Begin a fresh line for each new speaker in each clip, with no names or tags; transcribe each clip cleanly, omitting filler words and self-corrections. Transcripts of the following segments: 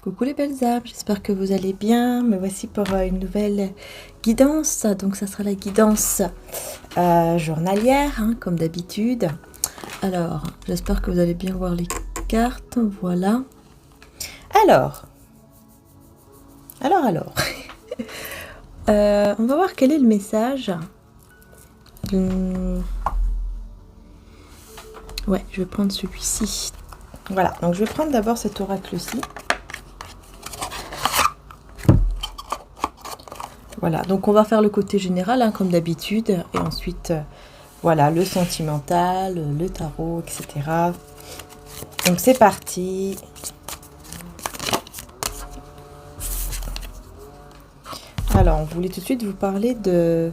Coucou les belles âmes, j'espère que vous allez bien. Me voici pour une nouvelle guidance. Donc ça sera la guidance journalière, hein, comme d'habitude. Alors, j'espère que vous allez bien voir les cartes. Voilà. Alors. On va voir quel est le message. Ouais, je vais prendre celui-ci. Voilà, donc je vais prendre d'abord cet oracle-ci. Voilà, donc on va faire le côté général, hein, comme d'habitude, et ensuite, voilà, le sentimental, le tarot, etc. Donc c'est parti. Alors, on voulait tout de suite vous parler de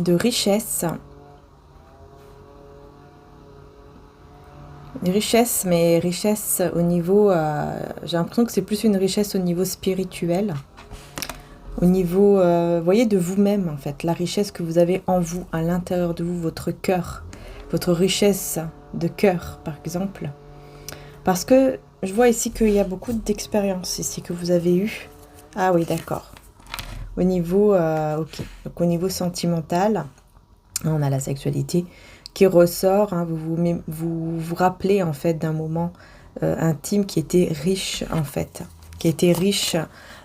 richesse. Une richesse, mais richesse au niveau... j'ai l'impression que c'est plus une richesse au niveau spirituel. Au niveau, vous voyez, de vous-même, en fait. La richesse que vous avez en vous, à l'intérieur de vous, votre cœur. Votre richesse de cœur, par exemple. Parce que je vois ici qu'il y a beaucoup d'expériences ici que vous avez eues. Ah oui, d'accord. Au niveau, ok. Donc au niveau sentimental, on a la sexualité qui ressort, hein, vous rappelez en fait d'un moment intime qui était riche en fait, qui était riche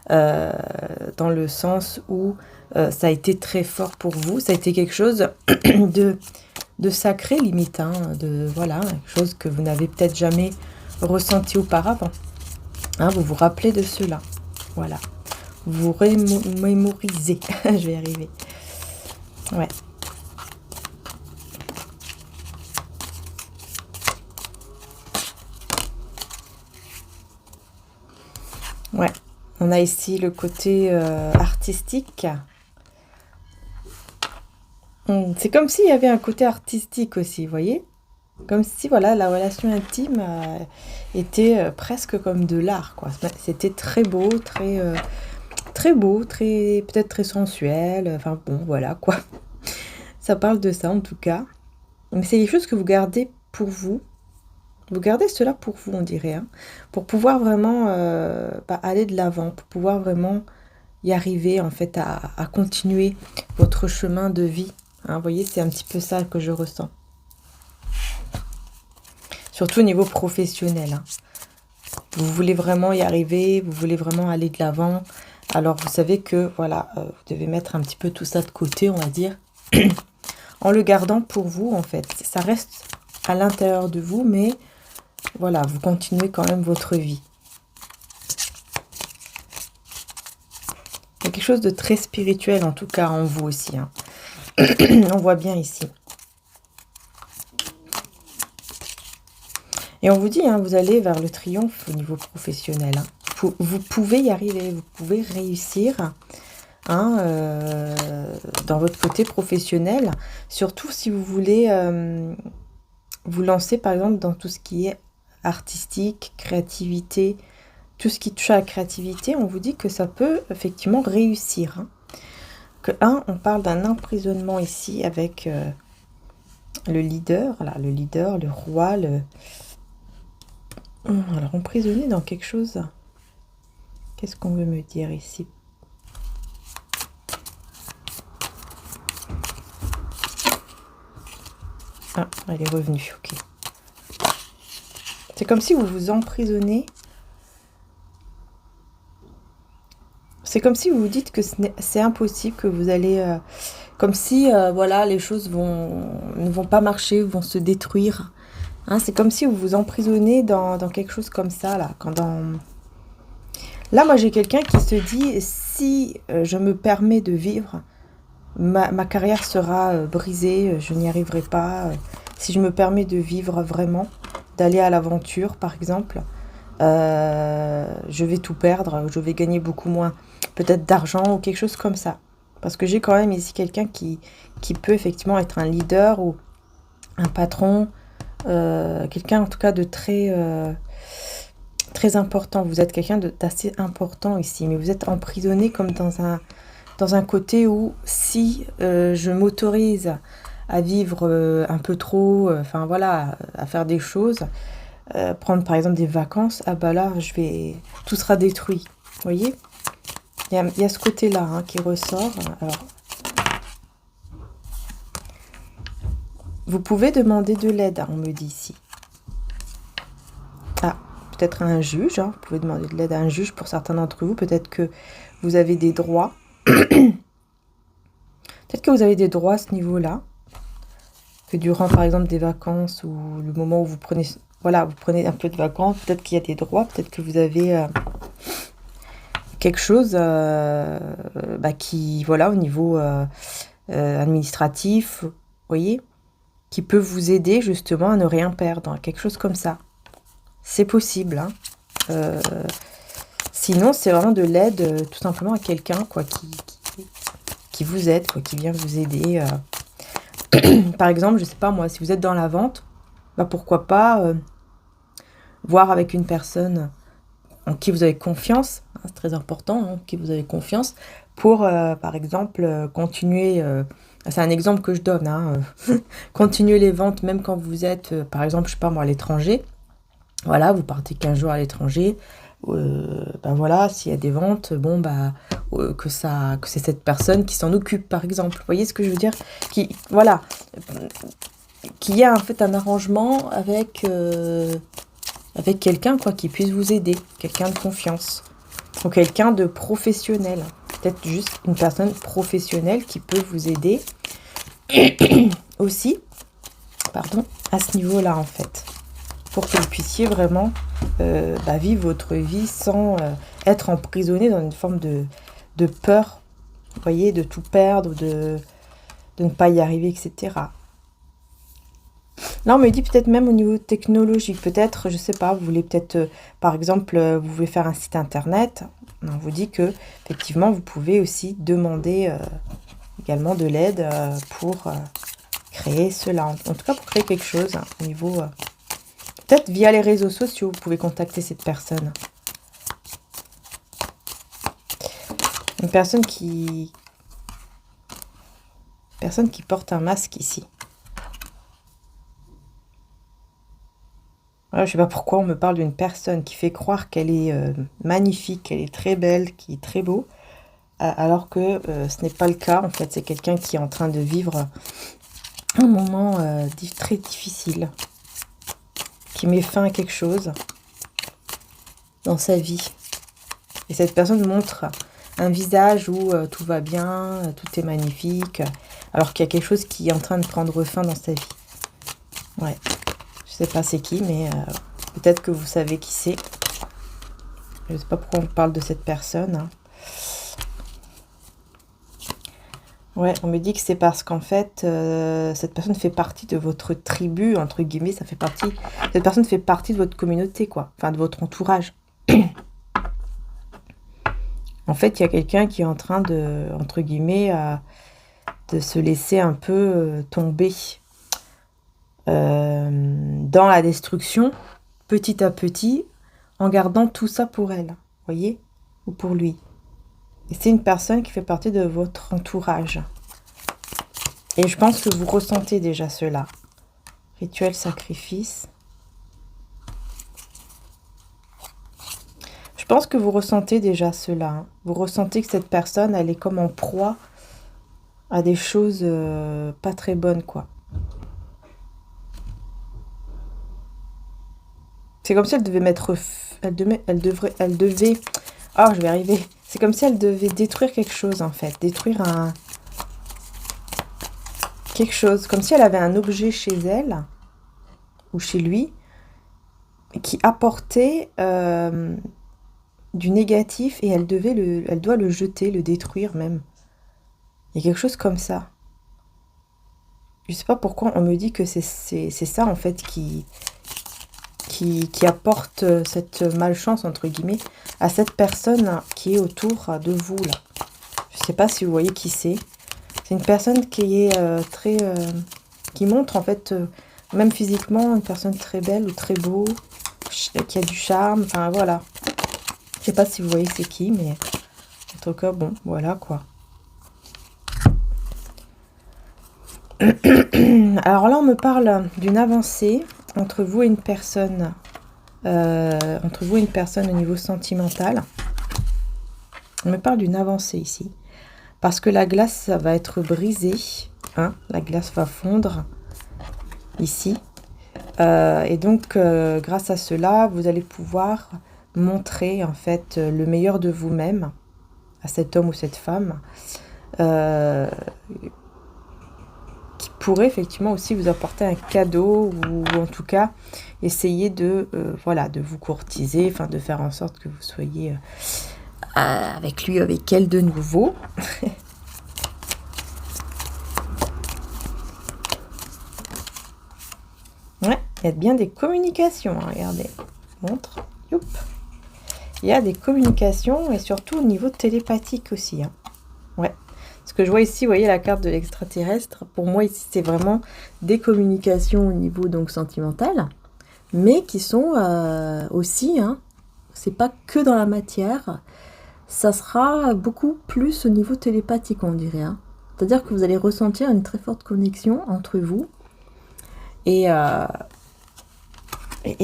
dans le sens où ça a été très fort pour vous, ça a été quelque chose de sacré limite, hein, de voilà, quelque chose que vous n'avez peut-être jamais ressenti auparavant, hein, vous vous rappelez de cela, voilà, vous mémorisez, je vais y arriver, ouais. Ouais, on a ici le côté artistique. C'est comme s'il y avait un côté artistique aussi, vous voyez? Comme si, voilà, la relation intime était presque comme de l'art, quoi. C'était très beau, très beau, peut-être très sensuel. Enfin bon, voilà, quoi. Ça parle de ça, en tout cas. Mais c'est quelque chose que vous gardez pour vous. Vous gardez cela pour vous, on dirait, hein, pour pouvoir vraiment aller de l'avant, pour pouvoir vraiment y arriver, en fait, à continuer votre chemin de vie. Hein, vous voyez, c'est un petit peu ça que je ressens. Surtout au niveau professionnel. Hein. Vous voulez vraiment y arriver, vous voulez vraiment aller de l'avant. Alors, vous savez que, voilà, vous devez mettre un petit peu tout ça de côté, on va dire, en le gardant pour vous, en fait. Ça reste à l'intérieur de vous, mais... Voilà, vous continuez quand même votre vie. Il y a quelque chose de très spirituel, en tout cas, en vous aussi. Hein. On voit bien ici. Et on vous dit, hein, vous allez vers le triomphe au niveau professionnel. Hein. Vous pouvez y arriver, vous pouvez réussir hein, dans votre côté professionnel. Surtout si vous voulez vous lancer, par exemple, dans tout ce qui est artistique, créativité, tout ce qui touche à la créativité, on vous dit que ça peut effectivement réussir. Hein. Que on parle d'un emprisonnement ici avec le leader, là, le roi, alors emprisonné dans quelque chose. Qu'est-ce qu'on veut me dire ici? Ah, elle est revenue, ok. C'est comme si vous vous emprisonnez. C'est comme si vous vous dites que c'est impossible, que vous allez... comme si, voilà, les choses ne vont pas marcher, vont se détruire. Hein, c'est comme si vous vous emprisonnez dans quelque chose comme ça, là. Là, moi, j'ai quelqu'un qui se dit, si je me permets de vivre, ma carrière sera brisée, je n'y arriverai pas. Si je me permets de vivre vraiment, d'aller à l'aventure, par exemple, je vais tout perdre, je vais gagner beaucoup moins. peut-être d'argent ou quelque chose comme ça. Parce que j'ai quand même ici quelqu'un qui peut effectivement être un leader ou un patron, quelqu'un en tout cas de très important. Vous êtes quelqu'un d'assez important ici, mais vous êtes emprisonné comme dans un côté où si je m'autorise à vivre un peu trop, enfin voilà, à faire des choses, prendre par exemple des vacances, ah bah là, tout sera détruit. Vous voyez? Il y a ce côté-là hein, qui ressort. Alors, vous pouvez demander de l'aide, hein, on me dit ici. Ah, peut-être à un juge. Hein, vous pouvez demander de l'aide à un juge pour certains d'entre vous. Peut-être que vous avez des droits. Peut-être que vous avez des droits à ce niveau-là. Que durant, par exemple, des vacances ou le moment où vous prenez, voilà, vous prenez un peu de vacances, peut-être qu'il y a des droits. Peut-être que vous avez quelque chose qui, voilà, au niveau administratif, vous voyez, qui peut vous aider justement à ne rien perdre. Quelque chose comme ça. C'est possible. Hein. Sinon, c'est vraiment de l'aide tout simplement à quelqu'un quoi, qui vous aide, quoi, qui vient vous aider. Par exemple, je sais pas moi, si vous êtes dans la vente, bah pourquoi pas voir avec une personne en qui vous avez confiance, hein, c'est très important, hein, en qui vous avez confiance, pour par exemple continuer, c'est un exemple que je donne, hein, continuer les ventes même quand vous êtes, par exemple, je sais pas moi, à l'étranger. Voilà, vous partez 15 jours à l'étranger, ben voilà, s'il y a des ventes, bon bah que c'est cette personne qui s'en occupe, par exemple. Vous voyez ce que je veux dire? Voilà, qu'il y a en fait un arrangement avec quelqu'un quoi, qui puisse vous aider, quelqu'un de confiance, ou quelqu'un de professionnel. Peut-être juste une personne professionnelle qui peut vous aider aussi, pardon, à ce niveau-là en fait. Pour que vous puissiez vraiment vivre votre vie sans être emprisonné dans une forme de peur, vous voyez, de tout perdre, de ne pas y arriver, etc. Là, on me dit peut-être même au niveau technologique, peut-être, je sais pas, vous voulez peut-être, par exemple, vous voulez faire un site internet, on vous dit que effectivement, vous pouvez aussi demander également de l'aide pour créer cela, en tout cas pour créer quelque chose hein, au niveau... Peut-être via les réseaux sociaux, vous pouvez contacter cette personne. Une personne qui porte un masque ici. Alors, je ne sais pas pourquoi on me parle d'une personne qui fait croire qu'elle est magnifique, qu'elle est très belle, qui est très beau, alors que ce n'est pas le cas. En fait, c'est quelqu'un qui est en train de vivre un moment très difficile, qui met fin à quelque chose dans sa vie. Et cette personne montre un visage où tout va bien, tout est magnifique, alors qu'il y a quelque chose qui est en train de prendre fin dans sa vie. Ouais, je sais pas c'est qui, mais peut-être que vous savez qui c'est. Je sais pas pourquoi on parle de cette personne. Hein. Ouais, on me dit que c'est parce qu'en fait, cette personne fait partie de votre tribu, entre guillemets, cette personne fait partie de votre communauté, quoi. Enfin, de votre entourage. En fait, il y a quelqu'un qui est en train de, entre guillemets, de se laisser un peu tomber dans la destruction, petit à petit, en gardant tout ça pour elle, voyez, ou pour lui. Et c'est une personne qui fait partie de votre entourage. Et je pense que vous ressentez déjà cela. Rituel sacrifice. Je pense que vous ressentez déjà cela. Hein. Vous ressentez que cette personne, elle est comme en proie à des choses pas très bonnes, quoi. C'est comme si elle devait mettre... Elle devait... Ah, je vais arriver. C'est comme si elle devait détruire quelque chose, en fait. Détruire quelque chose. Comme si elle avait un objet chez elle, ou chez lui, qui apportait du négatif, et elle doit le jeter, le détruire même. Il y a quelque chose comme ça. Je sais pas pourquoi on me dit que c'est ça, en fait, qui qui apporte cette malchance, entre guillemets, à cette personne qui est autour de vous, là. Je ne sais pas si vous voyez qui c'est. C'est une personne qui est qui montre, en fait, même physiquement, une personne très belle ou très beau, qui a du charme, enfin, voilà. Je ne sais pas si vous voyez c'est qui, mais en tout cas, bon, voilà, quoi. Alors là, on me parle d'une avancée entre vous et une personne, au niveau sentimental. On me parle d'une avancée ici, parce que la glace, ça va être brisée, hein, la glace va fondre ici, et donc, grâce à cela, vous allez pouvoir montrer en fait le meilleur de vous-même à cet homme ou cette femme. Qui pourrait effectivement aussi vous apporter un cadeau ou en tout cas essayer de voilà, de vous courtiser, enfin de faire en sorte que vous soyez avec lui, avec elle de nouveau. Ouais, il y a bien des communications, hein, regardez, montre, youp. Il y a des communications et surtout au niveau télépathique aussi, hein. Ouais. Ce que je vois ici, vous voyez la carte de l'extraterrestre, pour moi ici c'est vraiment des communications au niveau donc sentimental, mais qui sont aussi, hein, c'est pas que dans la matière, ça sera beaucoup plus au niveau télépathique on dirait, hein. C'est-à-dire que vous allez ressentir une très forte connexion entre vous et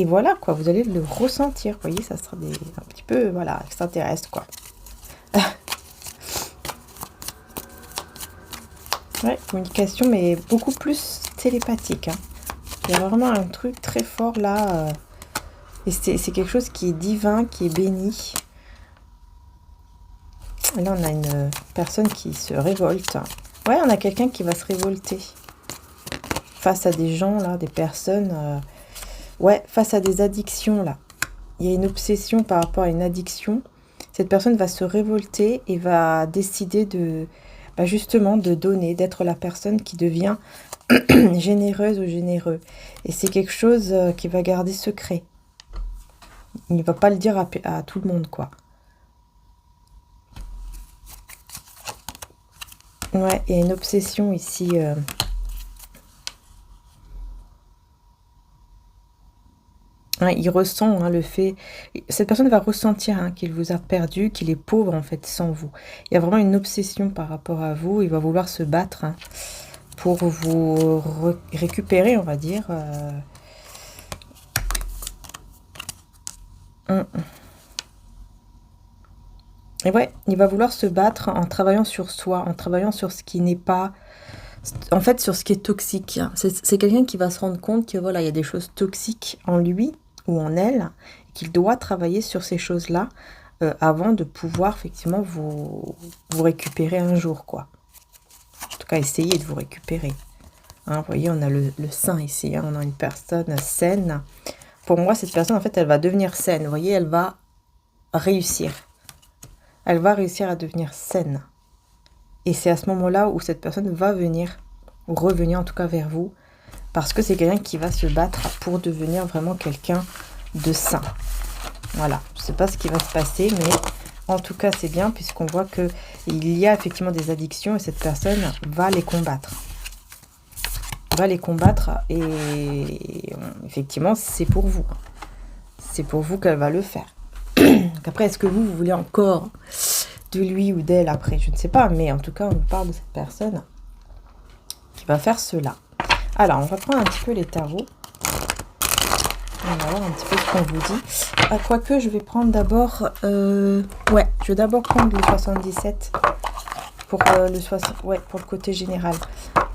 voilà quoi, vous allez le ressentir, vous voyez, ça sera un petit peu, voilà, extraterrestre quoi. Ouais, communication, mais beaucoup plus télépathique, hein. Il y a vraiment un truc très fort là. Et c'est quelque chose qui est divin, qui est béni. Et là, on a une personne qui se révolte. Ouais, on a quelqu'un qui va se révolter. Face à des gens, là, des personnes. Ouais, face à des addictions, là. Il y a une obsession par rapport à une addiction. Cette personne va se révolter et va décider de... Bah justement de donner, d'être la personne qui devient généreuse ou généreux. Et c'est quelque chose qu'il va garder secret. Il ne va pas le dire à tout le monde, quoi. Ouais, il y a une obsession ici. Ouais, il ressent, hein, le fait... Cette personne va ressentir, hein, qu'il vous a perdu, qu'il est pauvre, en fait, sans vous. Il y a vraiment une obsession par rapport à vous. Il va vouloir se battre, hein, pour vous récupérer, on va dire. Et ouais, il va vouloir se battre en travaillant sur soi, en travaillant sur ce qui n'est pas... En fait, sur ce qui est toxique. C'est quelqu'un qui va se rendre compte que voilà, il y a des choses toxiques en lui ou en elle, qu'il doit travailler sur ces choses-là avant de pouvoir effectivement vous récupérer un jour, quoi. En tout cas, essayer de vous récupérer. Hein, vous voyez, on a le saint ici, hein, on a une personne saine. Pour moi, cette personne, en fait, elle va devenir saine. Vous voyez, elle va réussir. Elle va réussir à devenir saine. Et c'est à ce moment-là où cette personne va venir, ou revenir en tout cas vers vous, parce que c'est quelqu'un qui va se battre pour devenir vraiment quelqu'un de sain. Voilà, je ne sais pas ce qui va se passer, mais en tout cas c'est bien, puisqu'on voit qu'il y a effectivement des addictions, et cette personne va les combattre. Va les combattre, et effectivement c'est pour vous. C'est pour vous qu'elle va le faire. Donc après, est-ce que vous voulez encore de lui ou d'elle après, je ne sais pas, mais en tout cas on parle de cette personne qui va faire cela. Alors on va prendre un petit peu les tarots, on va voir un petit peu ce qu'on vous dit. Quoique je vais prendre d'abord ouais, je vais d'abord prendre le 77 pour pour le côté général,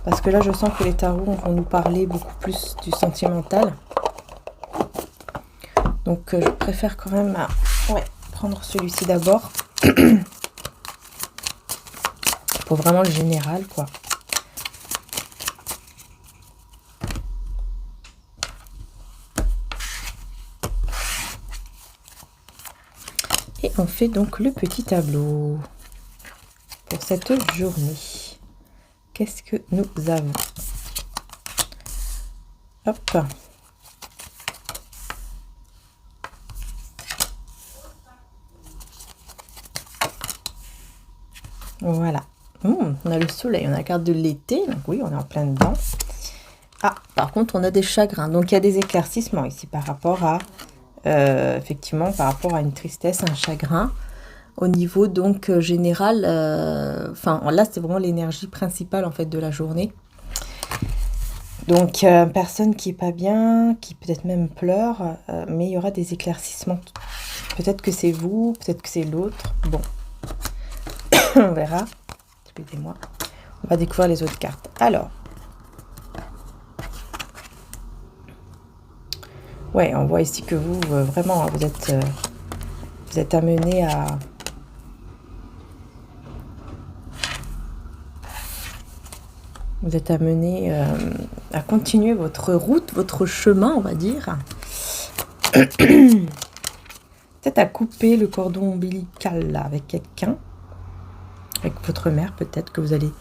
parce que là je sens que les tarots vont nous parler beaucoup plus du sentimental, donc je préfère quand même prendre celui-ci d'abord. Pour vraiment le général, quoi. Et on fait donc le petit tableau pour cette journée. Qu'est-ce que nous avons? Hop. Voilà. On a le soleil, on a la carte de l'été, donc oui, on est en plein dedans. Ah, par contre, on a des chagrins. Donc, il y a des éclaircissements ici par rapport à, effectivement, par rapport à une tristesse, un chagrin. Au niveau, donc, général, enfin, là, c'est vraiment l'énergie principale, en fait, de la journée. Donc, personne qui est pas bien, qui peut-être même pleure, mais il y aura des éclaircissements. Peut-être que c'est vous, peut-être que c'est l'autre. Bon, on verra. Excusez-moi. On va découvrir les autres cartes. Alors, ouais, on voit ici que vous, vraiment, vous êtes amené à... Vous êtes amené à continuer votre route, votre chemin, on va dire. Peut-être à couper le cordon ombilical là, avec quelqu'un. Avec votre mère, peut-être que vous allez...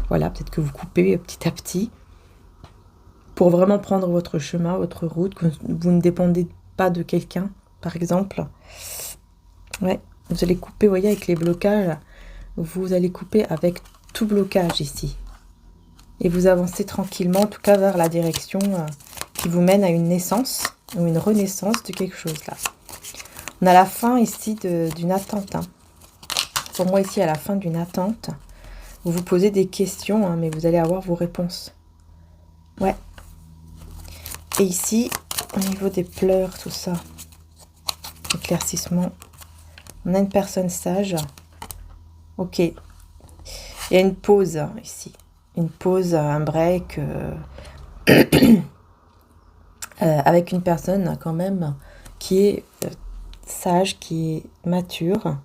Voilà, peut-être que vous coupez petit à petit. Pour vraiment prendre votre chemin, votre route. Que vous ne dépendez pas de quelqu'un, par exemple. Ouais, vous allez couper, vous voyez, avec les blocages. Vous allez couper avec tout blocage ici. Et vous avancez tranquillement, en tout cas vers la direction qui vous mène à une naissance ou une renaissance de quelque chose là. On a la fin ici d'une attente. Hein. Pour moi ici, à la fin d'une attente, vous vous posez des questions, hein, mais vous allez avoir vos réponses. Ouais. Et ici, au niveau des pleurs, tout ça, éclaircissement, on a une personne sage. Ok. Il y a une pause ici. Une pause, un break, avec une personne quand même qui est sage, qui est mature.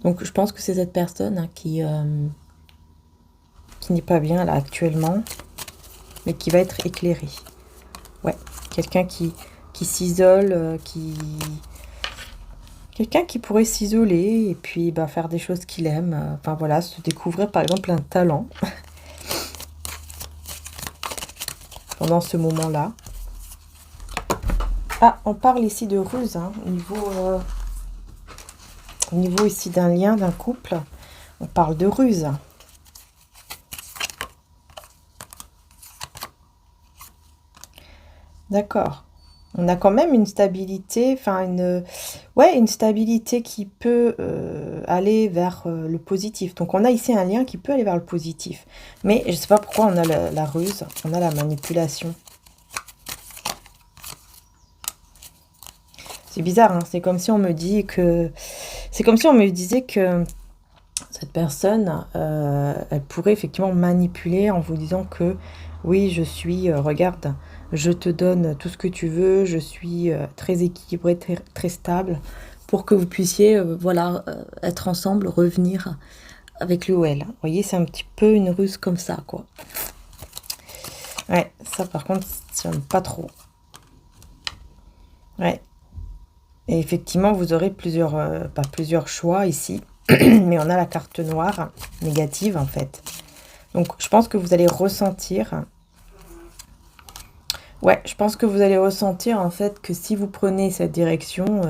Donc je pense que c'est cette personne hein, qui n'est pas bien là actuellement, mais qui va être éclairée. Ouais, quelqu'un qui s'isole, quelqu'un qui pourrait s'isoler et puis bah, faire des choses qu'il aime. Enfin voilà, se découvrir par exemple un talent pendant ce moment-là. Ah, on parle ici de ruse, hein, au niveau ici d'un lien, d'un couple. On parle de ruse. D'accord. On a quand même une stabilité, enfin une stabilité qui peut aller vers le positif. Donc on a ici un lien qui peut aller vers le positif. Mais je ne sais pas pourquoi on a la ruse, on a la manipulation. C'est bizarre, hein, c'est comme si on me dit que... C'est comme si on me disait que cette personne, elle pourrait effectivement manipuler en vous disant que oui, je suis, regarde, je te donne tout ce que tu veux, je suis très équilibrée, très stable, pour que vous puissiez, voilà, être ensemble, revenir avec lui ou elle. Vous voyez, c'est un petit peu une ruse comme ça, quoi. Ouais, ça par contre, j'aime pas trop. Ouais. Et effectivement, vous aurez pas plusieurs choix ici, mais on a la carte noire, négative en fait. Donc, je pense que vous allez ressentir... Ouais, je pense que vous allez ressentir en fait que si vous prenez cette direction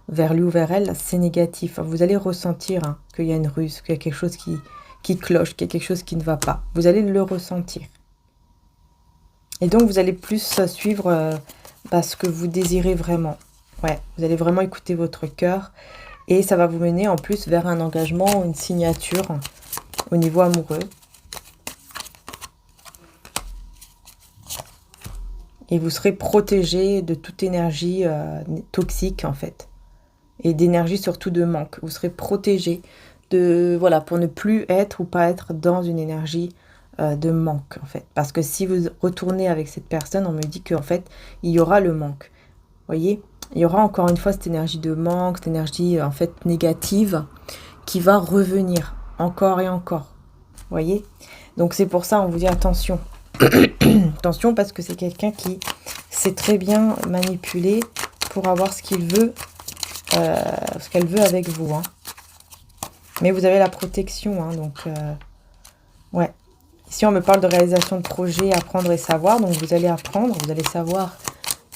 vers lui ou vers elle, c'est négatif. Vous allez ressentir hein, qu'il y a une ruse, qu'il y a quelque chose qui cloche, qu'il y a quelque chose qui ne va pas. Vous allez le ressentir. Et donc, vous allez plus suivre ce que vous désirez vraiment. Ouais, vous allez vraiment écouter votre cœur et ça va vous mener en plus vers un engagement, une signature au niveau amoureux. Et vous serez protégé de toute énergie toxique en fait. Et d'énergie surtout de manque. Vous serez protégé de voilà pour ne plus être ou pas être dans une énergie de manque en fait. Parce que si vous retournez avec cette personne, on me dit qu'en fait il y aura le manque. Vous voyez, il y aura encore une fois cette énergie de manque, cette énergie en fait négative qui va revenir encore et encore. Vous voyez, donc c'est pour ça on vous dit attention. Attention parce que c'est quelqu'un qui sait très bien manipuler pour avoir ce qu'il veut, ce qu'elle veut avec vous. Hein. Mais vous avez la protection, hein, donc ouais. Ici on me parle de réalisation de projet, apprendre et savoir. Donc vous allez apprendre, vous allez savoir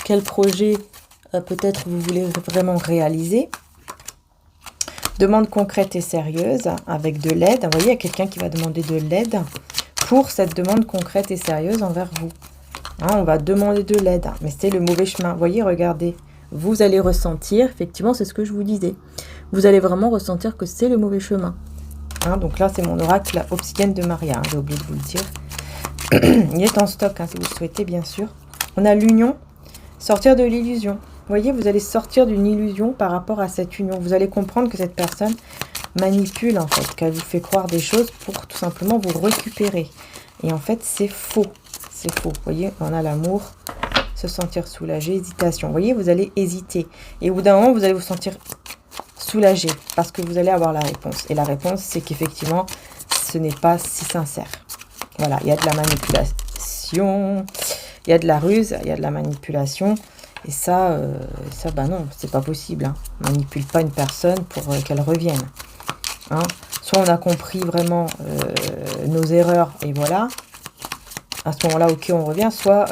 quel projet peut-être vous voulez vraiment réaliser. Demande concrète et sérieuse, avec de l'aide. Vous voyez, il y a quelqu'un qui va demander de l'aide pour cette demande concrète et sérieuse envers vous. Hein, on va demander de l'aide, mais c'est le mauvais chemin. Vous voyez, regardez. Vous allez ressentir, effectivement, c'est ce que je vous disais. Vous allez vraiment ressentir que c'est le mauvais chemin. Hein, donc là, c'est mon oracle obsidienne de Maria. Hein, j'ai oublié de vous le dire. Il est en stock, hein, si vous le souhaitez, bien sûr. On a l'union, sortir de l'illusion. Vous voyez, vous allez sortir d'une illusion par rapport à cette union. Vous allez comprendre que cette personne manipule, en fait, qu'elle vous fait croire des choses pour tout simplement vous récupérer. Et en fait, c'est faux. C'est faux. Vous voyez, on a l'amour, se sentir soulagé, hésitation. Vous voyez, vous allez hésiter. Et au bout d'un moment, vous allez vous sentir soulagé parce que vous allez avoir la réponse. Et la réponse, c'est qu'effectivement, ce n'est pas si sincère. Voilà, il y a de la manipulation, il y a de la ruse, il y a de la manipulation. Et ça, bah non, c'est pas possible. Hein. On manipule pas une personne pour qu'elle revienne. Hein. Soit on a compris vraiment nos erreurs et voilà. À ce moment-là, ok, on revient. Soit,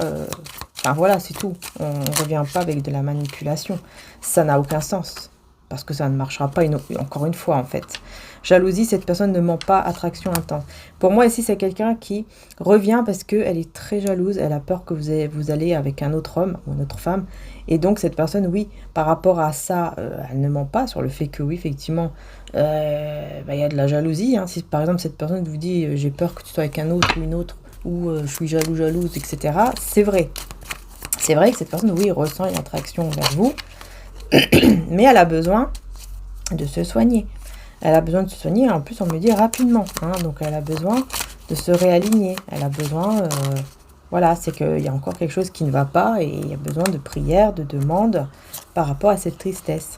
enfin voilà, c'est tout. On ne revient pas avec de la manipulation. Ça n'a aucun sens. Parce que ça ne marchera pas encore une fois, en fait. Jalousie, cette personne ne ment pas, attraction intense. Pour moi, ici, c'est quelqu'un qui revient parce qu'elle est très jalouse. Elle a peur que vous allez avec un autre homme ou une autre femme. Et donc, cette personne, oui, par rapport à ça, elle ne ment pas sur le fait que, oui, effectivement, bah, y a de la jalousie. Hein. Si, par exemple, cette personne vous dit « j'ai peur que tu sois avec un autre ou une autre » ou « je suis jalouse, etc. » C'est vrai. C'est vrai que cette personne, oui, ressent une attraction vers vous. Mais elle a besoin de se soigner. Elle a besoin de se soigner, en plus on me dit rapidement. Hein, donc elle a besoin de se réaligner. Elle a besoin, voilà, c'est qu'il y a encore quelque chose qui ne va pas et il y a besoin de prières, de demandes par rapport à cette tristesse.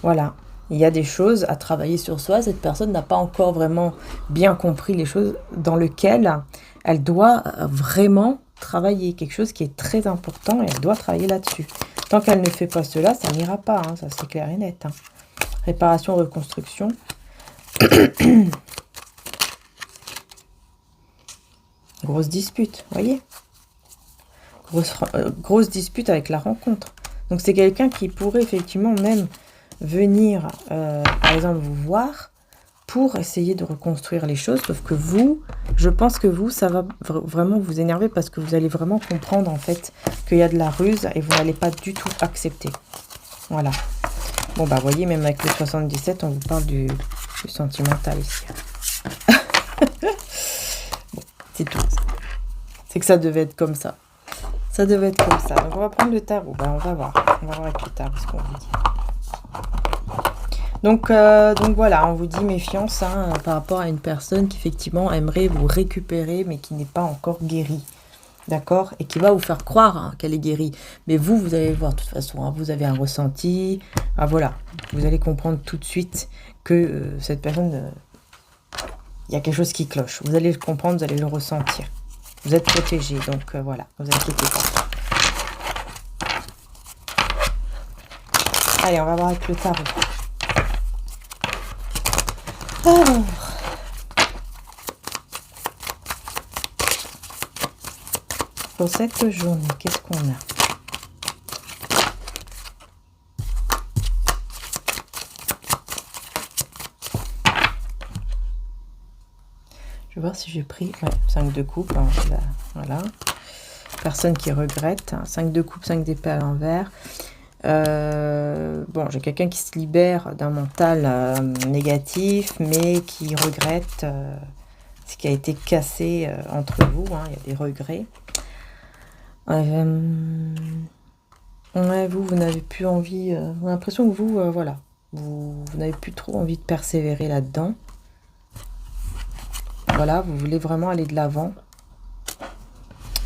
Voilà, il y a des choses à travailler sur soi. Cette personne n'a pas encore vraiment bien compris les choses dans lesquelles elle doit vraiment travailler. Quelque chose qui est très important et elle doit travailler là-dessus. Tant qu'elle ne fait pas cela, ça n'ira pas, hein, ça c'est clair et net. Hein. Réparation, reconstruction. Grosse dispute, vous voyez. Grosse dispute avec la rencontre. Donc c'est quelqu'un qui pourrait effectivement même venir, par exemple, vous voir pour essayer de reconstruire les choses. Sauf que vous, je pense que vous, ça va vraiment vous énerver parce que vous allez vraiment comprendre en fait qu'il y a de la ruse et vous n'allez pas du tout accepter. Voilà. Bon bah voyez, même avec le 77, on vous parle du sentimental ici. Bon, c'est tout. C'est que ça devait être comme ça. Ça devait être comme ça. Donc on va prendre le tarot. Bah, on va voir. On va voir avec le tarot ce qu'on vous dit. Donc voilà, on vous dit méfiance hein, par rapport à une personne qui effectivement aimerait vous récupérer mais qui n'est pas encore guérie. D'accord? Et qui va vous faire croire hein, qu'elle est guérie. Mais vous, vous allez voir de toute façon. Hein, vous avez un ressenti. Ah voilà. Vous allez comprendre tout de suite que cette personne... il y a quelque chose qui cloche. Vous allez le comprendre, vous allez le ressentir. Vous êtes protégé. Donc voilà. Ne vous inquiétez pas. Allez, on va voir avec le tarot. Alors... pour cette journée, qu'est-ce qu'on a? Je vais voir si j'ai pris 5 de coupe. Hein, voilà. Personne qui regrette. 5 de coupe, 5 d'épée à l'envers. Bon, j'ai quelqu'un qui se libère d'un mental négatif, mais qui regrette ce qui a été cassé entre vous. Hein, il y a des regrets. Ouais, vous n'avez plus envie... j'ai l'impression que vous, voilà, vous n'avez plus trop envie de persévérer là-dedans. Voilà, vous voulez vraiment aller de l'avant.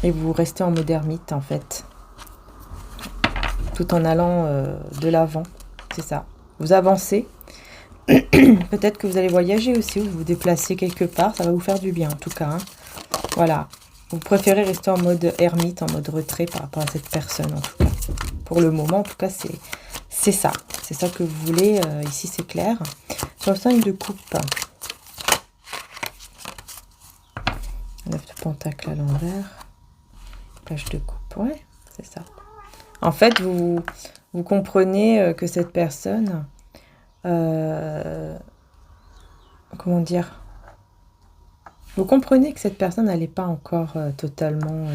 Et vous restez en mode ermite, en fait. Tout en allant de l'avant, c'est ça. Vous avancez. Peut-être que vous allez voyager aussi, ou vous vous déplacez quelque part. Ça va vous faire du bien, en tout cas. Hein. Voilà. Vous préférez rester en mode ermite, en mode retrait par rapport à cette personne, en tout cas. Pour le moment, en tout cas, c'est ça. C'est ça que vous voulez. Ici, c'est clair. Sur le 5 de coupe. 9 de pentacle à l'envers. Page de coupe. Ouais, c'est ça. En fait, vous comprenez que cette personne comment dire? Vous comprenez que cette personne, elle n'est pas encore totalement...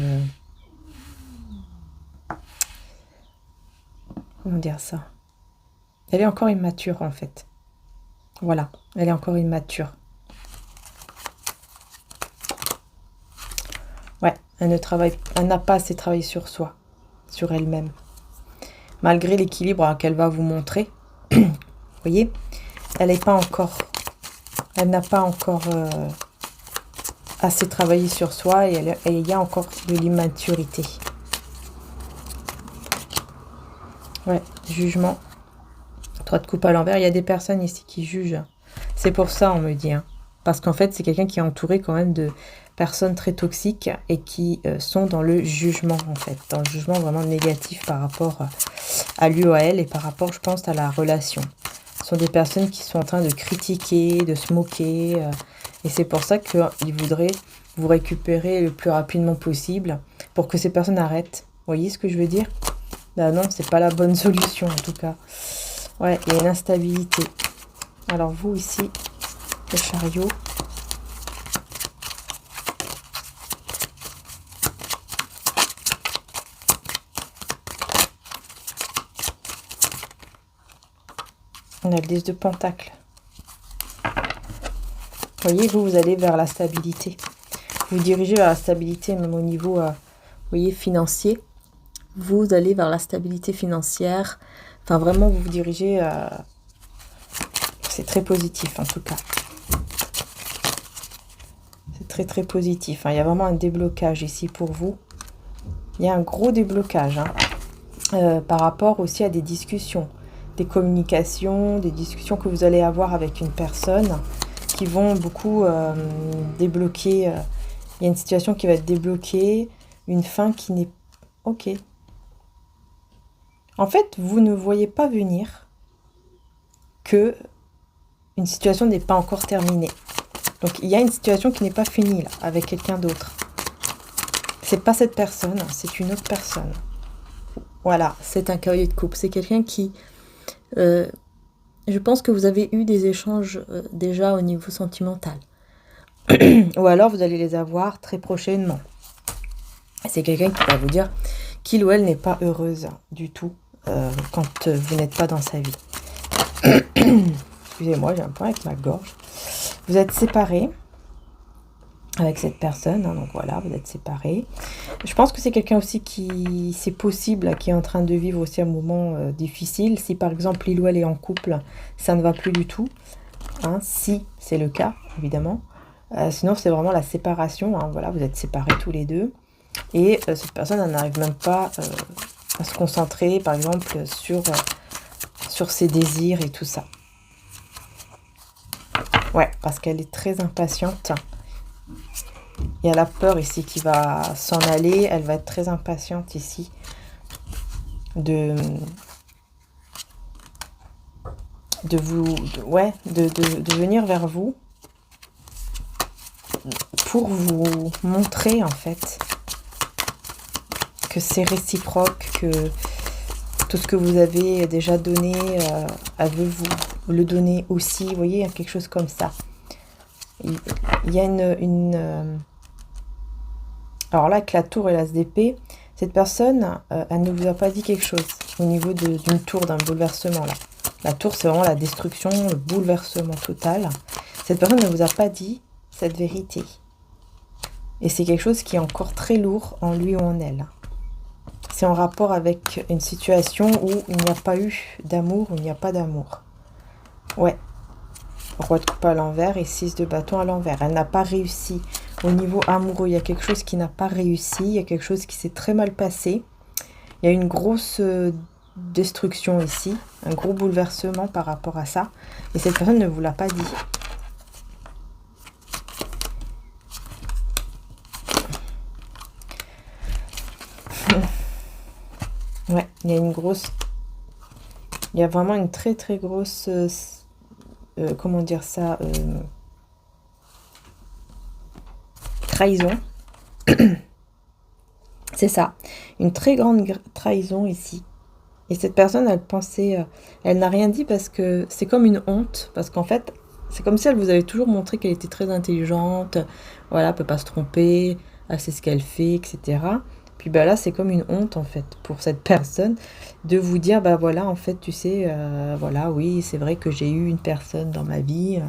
comment dire ça? Elle est encore immature, en fait. Voilà, elle est encore immature. Ouais, elle n'a pas assez travaillé sur soi, sur elle-même. Malgré l'équilibre qu'elle va vous montrer, vous voyez, elle n'a pas encore assez travaillé sur soi et il y a encore de l'immaturité. Ouais, jugement. 3 de coupe à l'envers. Il y a des personnes ici qui jugent. C'est pour ça, on me dit. Hein. Parce qu'en fait, c'est quelqu'un qui est entouré quand même de personnes très toxiques et qui sont dans le jugement, en fait. Dans le jugement vraiment négatif par rapport à lui ou à elle et par rapport, je pense, à la relation. Ce sont des personnes qui sont en train de critiquer, de se moquer. Et c'est pour ça qu'ils voudraient vous récupérer le plus rapidement possible pour que ces personnes arrêtent. Vous voyez ce que je veux dire? Bah non, c'est pas la bonne solution, en tout cas. Ouais, il y a une instabilité. Alors vous, ici, le chariot. On a le 10 de Pentacle. Vous voyez, vous allez vers la stabilité. Vous dirigez vers la stabilité, même au niveau, vous voyez, financier. Vous allez vers la stabilité financière. Enfin, vraiment, vous vous dirigez... c'est très positif, en tout cas. C'est très, très positif. Hein. Il y a vraiment un déblocage ici pour vous. Il y a un gros déblocage. Hein, par rapport aussi à des discussions, des communications, des discussions que vous allez avoir avec une personne qui vont beaucoup débloquer. Il y a une situation qui va être débloquée, une fin qui n'est... Ok. En fait, vous ne voyez pas venir que une situation n'est pas encore terminée. Donc, il y a une situation qui n'est pas finie, là, avec quelqu'un d'autre. C'est pas cette personne, c'est une autre personne. Voilà, c'est un cavalier de coupe. C'est quelqu'un qui... je pense que vous avez eu des échanges déjà au niveau sentimental. Ou alors, vous allez les avoir très prochainement. C'est quelqu'un qui va vous dire qu'il ou elle n'est pas heureuse du tout quand vous n'êtes pas dans sa vie. Excusez-moi, j'ai un point avec ma gorge. Vous êtes séparés avec cette personne, hein, donc voilà, vous êtes séparés. Je pense que c'est quelqu'un aussi qui, c'est possible, qui est en train de vivre aussi un moment difficile. Si par exemple il ou elle est en couple, ça ne va plus du tout. Hein, si c'est le cas, évidemment. Sinon, c'est vraiment la séparation. Hein, voilà, vous êtes séparés tous les deux. Et cette personne elle n'arrive même pas à se concentrer, par exemple, sur ses désirs et tout ça. Ouais, parce qu'elle est très impatiente. Il y a la peur ici qui va s'en aller. Elle va être très impatiente ici de venir vers vous pour vous montrer en fait que c'est réciproque, que tout ce que vous avez déjà donné, elle veut vous le donner aussi. Vous voyez, il y a quelque chose comme ça. Il y a une alors là, avec la tour et l'as d'épée, cette personne, elle ne vous a pas dit quelque chose au niveau d'une tour, d'un bouleversement là. La tour, c'est vraiment la destruction, le bouleversement total. Cette personne ne vous a pas dit cette vérité. Et c'est quelque chose qui est encore très lourd en lui ou en elle. C'est en rapport avec une situation où il n'y a pas eu d'amour, où il n'y a pas d'amour. Ouais. Roi de coupe à l'envers et 6 de bâton à l'envers. Elle n'a pas réussi. Au niveau amoureux, il y a quelque chose qui n'a pas réussi. Il y a quelque chose qui s'est très mal passé. Il y a une grosse destruction ici. Un gros bouleversement par rapport à ça. Et cette personne ne vous l'a pas dit. Ouais, il y a une grosse... Il y a vraiment une très très grosse... comment dire ça trahison. C'est ça. Une très grande trahison ici. Et cette personne, elle pensait, elle n'a rien dit parce que c'est comme une honte, parce qu'en fait, c'est comme si elle vous avait toujours montré qu'elle était très intelligente, voilà, elle peut pas se tromper, elle sait ce qu'elle fait, etc. Puis bah là, c'est comme une honte en fait pour cette personne de vous dire, bah voilà, en fait, tu sais, voilà, oui, c'est vrai que j'ai eu une personne dans ma vie,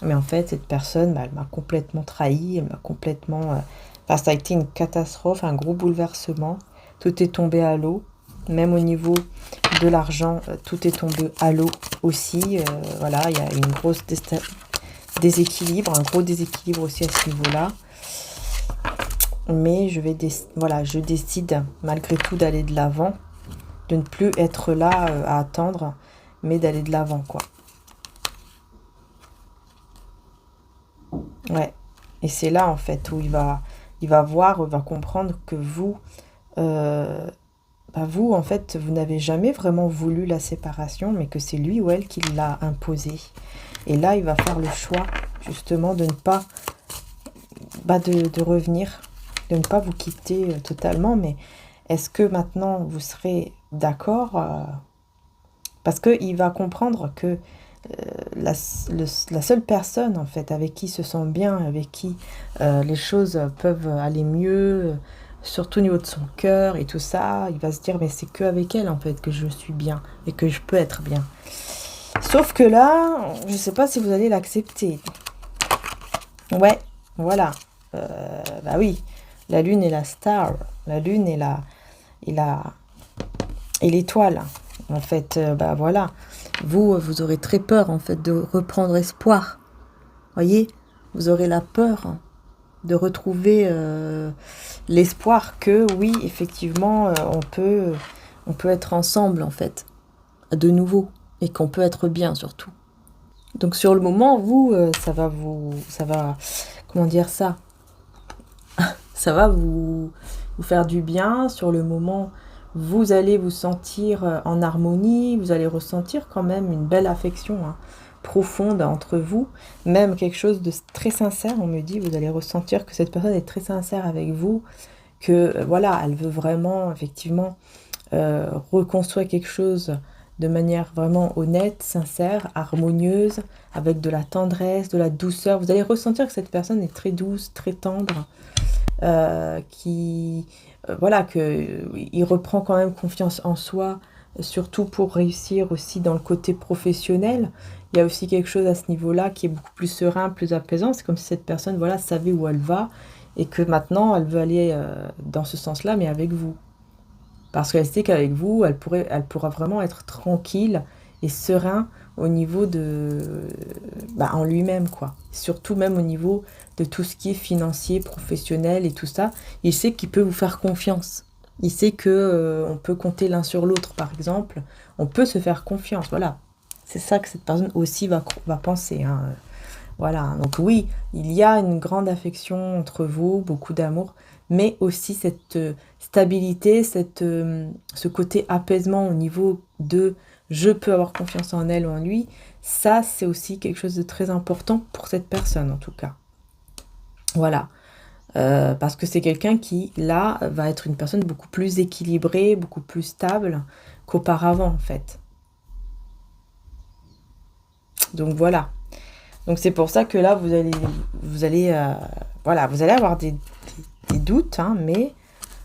mais en fait, cette personne, bah, elle m'a complètement trahi, elle m'a complètement, enfin, ça a été une catastrophe, un gros bouleversement, tout est tombé à l'eau. Même au niveau de l'argent, tout est tombé à l'eau aussi. Voilà, il y a une grosse déséquilibre, un gros déséquilibre aussi à ce niveau-là. Mais voilà, je décide malgré tout d'aller de l'avant, de ne plus être là à attendre, mais d'aller de l'avant, quoi. Ouais. Et c'est là, en fait, où il va voir, il va comprendre que vous, euh, bah vous, en fait, vous n'avez jamais vraiment voulu la séparation, mais que c'est lui ou elle qui l'a imposée. Et là, il va faire le choix, justement, de ne pas, bah de revenir, de ne pas vous quitter totalement. Mais est-ce que maintenant, vous serez d'accord parce qu'il va comprendre que la seule personne, en fait, avec qui il se sent bien, avec qui les choses peuvent aller mieux, surtout au niveau de son cœur et tout ça, il va se dire, mais c'est que avec elle, en fait, que je suis bien et que je peux être bien. Sauf que là, je sais pas si vous allez l'accepter. Ouais, voilà. Bah oui, la lune est la star, la lune est et la, et l'étoile. En fait, bah voilà. Vous aurez très peur, en fait, de reprendre espoir. Voyez, vous aurez la peur de retrouver l'espoir que, oui, effectivement, on peut être ensemble, en fait, de nouveau. Et qu'on peut être bien, surtout. Donc, sur le moment, vous, ça va, comment dire ça? Ça va vous faire du bien. Sur le moment, vous allez vous sentir en harmonie, vous allez ressentir quand même une belle affection profonde entre vous, même quelque chose de très sincère, on me dit, vous allez ressentir que cette personne est très sincère avec vous, que voilà, elle veut vraiment, effectivement, reconstruire quelque chose de manière vraiment honnête, sincère, harmonieuse, avec de la tendresse, de la douceur. Vous allez ressentir que cette personne est très douce, très tendre, qui voilà que il reprend quand même confiance en soi, surtout pour réussir aussi dans le côté professionnel. Il y a aussi quelque chose à ce niveau-là qui est beaucoup plus serein, plus apaisant. C'est comme si cette personne voilà savait où elle va et que maintenant elle veut aller dans ce sens-là, mais avec vous. Parce qu'elle sait qu'avec vous, elle pourra vraiment être tranquille et serein au niveau de, bah, en lui-même, quoi. Surtout même au niveau de tout ce qui est financier, professionnel et tout ça. Il sait qu'il peut vous faire confiance. Il sait que on peut compter l'un sur l'autre, par exemple. On peut se faire confiance, voilà. C'est ça que cette personne aussi va penser, hein. Voilà, donc oui, il y a une grande affection entre vous, beaucoup d'amour, mais aussi cette stabilité, ce côté apaisement au niveau de je peux avoir confiance en elle ou en lui. Ça, c'est aussi quelque chose de très important pour cette personne, en tout cas. Voilà. Parce que c'est quelqu'un qui, là, va être une personne beaucoup plus équilibrée, beaucoup plus stable qu'auparavant, en fait. Donc voilà. Donc c'est pour ça que là, voilà, vous allez avoir des doutes, hein, mais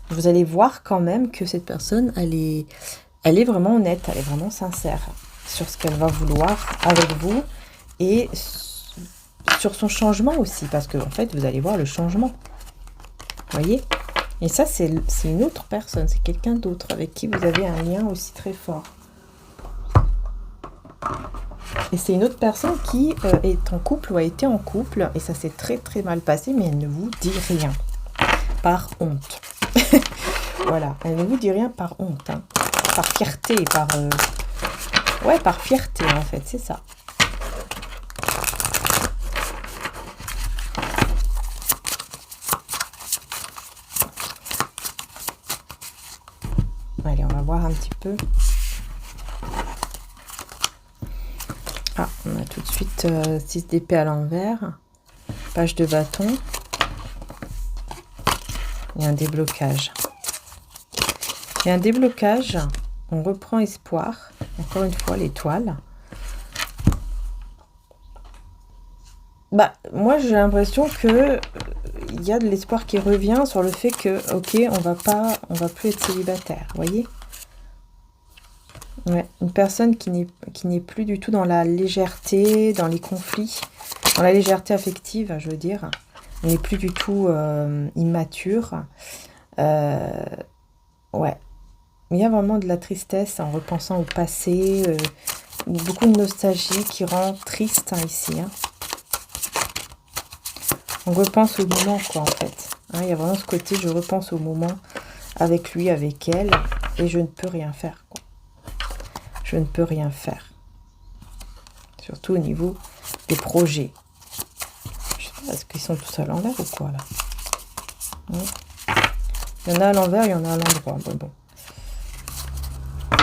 vous allez voir quand même que cette personne, elle est vraiment honnête, elle est vraiment sincère sur ce qu'elle va vouloir avec vous et sur son changement aussi, parce que en fait, vous allez voir le changement. Vous voyez? Et ça, c'est une autre personne, c'est quelqu'un d'autre avec qui vous avez un lien aussi très fort. Et c'est une autre personne qui est en couple ou a été en couple, et ça s'est très très mal passé, mais elle ne vous dit rien. Par honte. Voilà, elle ne vous dit rien par honte, hein. Par fierté, ouais, par fierté en fait, c'est ça. Allez, on va voir un petit peu. Ah, on a tout de suite 6 d'épée à l'envers. Page de bâton. Il y a un déblocage. Il y a un déblocage On reprend espoir. Encore une fois, l'étoile. Bah, moi, j'ai l'impression que il y a de l'espoir qui revient sur le fait que, ok, on va plus être célibataire, vous voyez? Ouais, une personne qui n'est plus du tout dans la légèreté, dans les conflits, dans la légèreté affective, je veux dire. On n'est plus du tout immature. Ouais, il y a vraiment de la tristesse en repensant au passé, beaucoup de nostalgie qui rend triste hein, ici. Hein. On repense au moment, quoi, en fait. Hein, il y a vraiment ce côté, je repense au moment avec lui, avec elle, et je ne peux rien faire, quoi. Je ne peux rien faire. Surtout au niveau des projets. Je sais pas, est-ce qu'ils sont tous à l'envers ou quoi, là? Il y en a à l'envers, il y en a à l'endroit. Bon.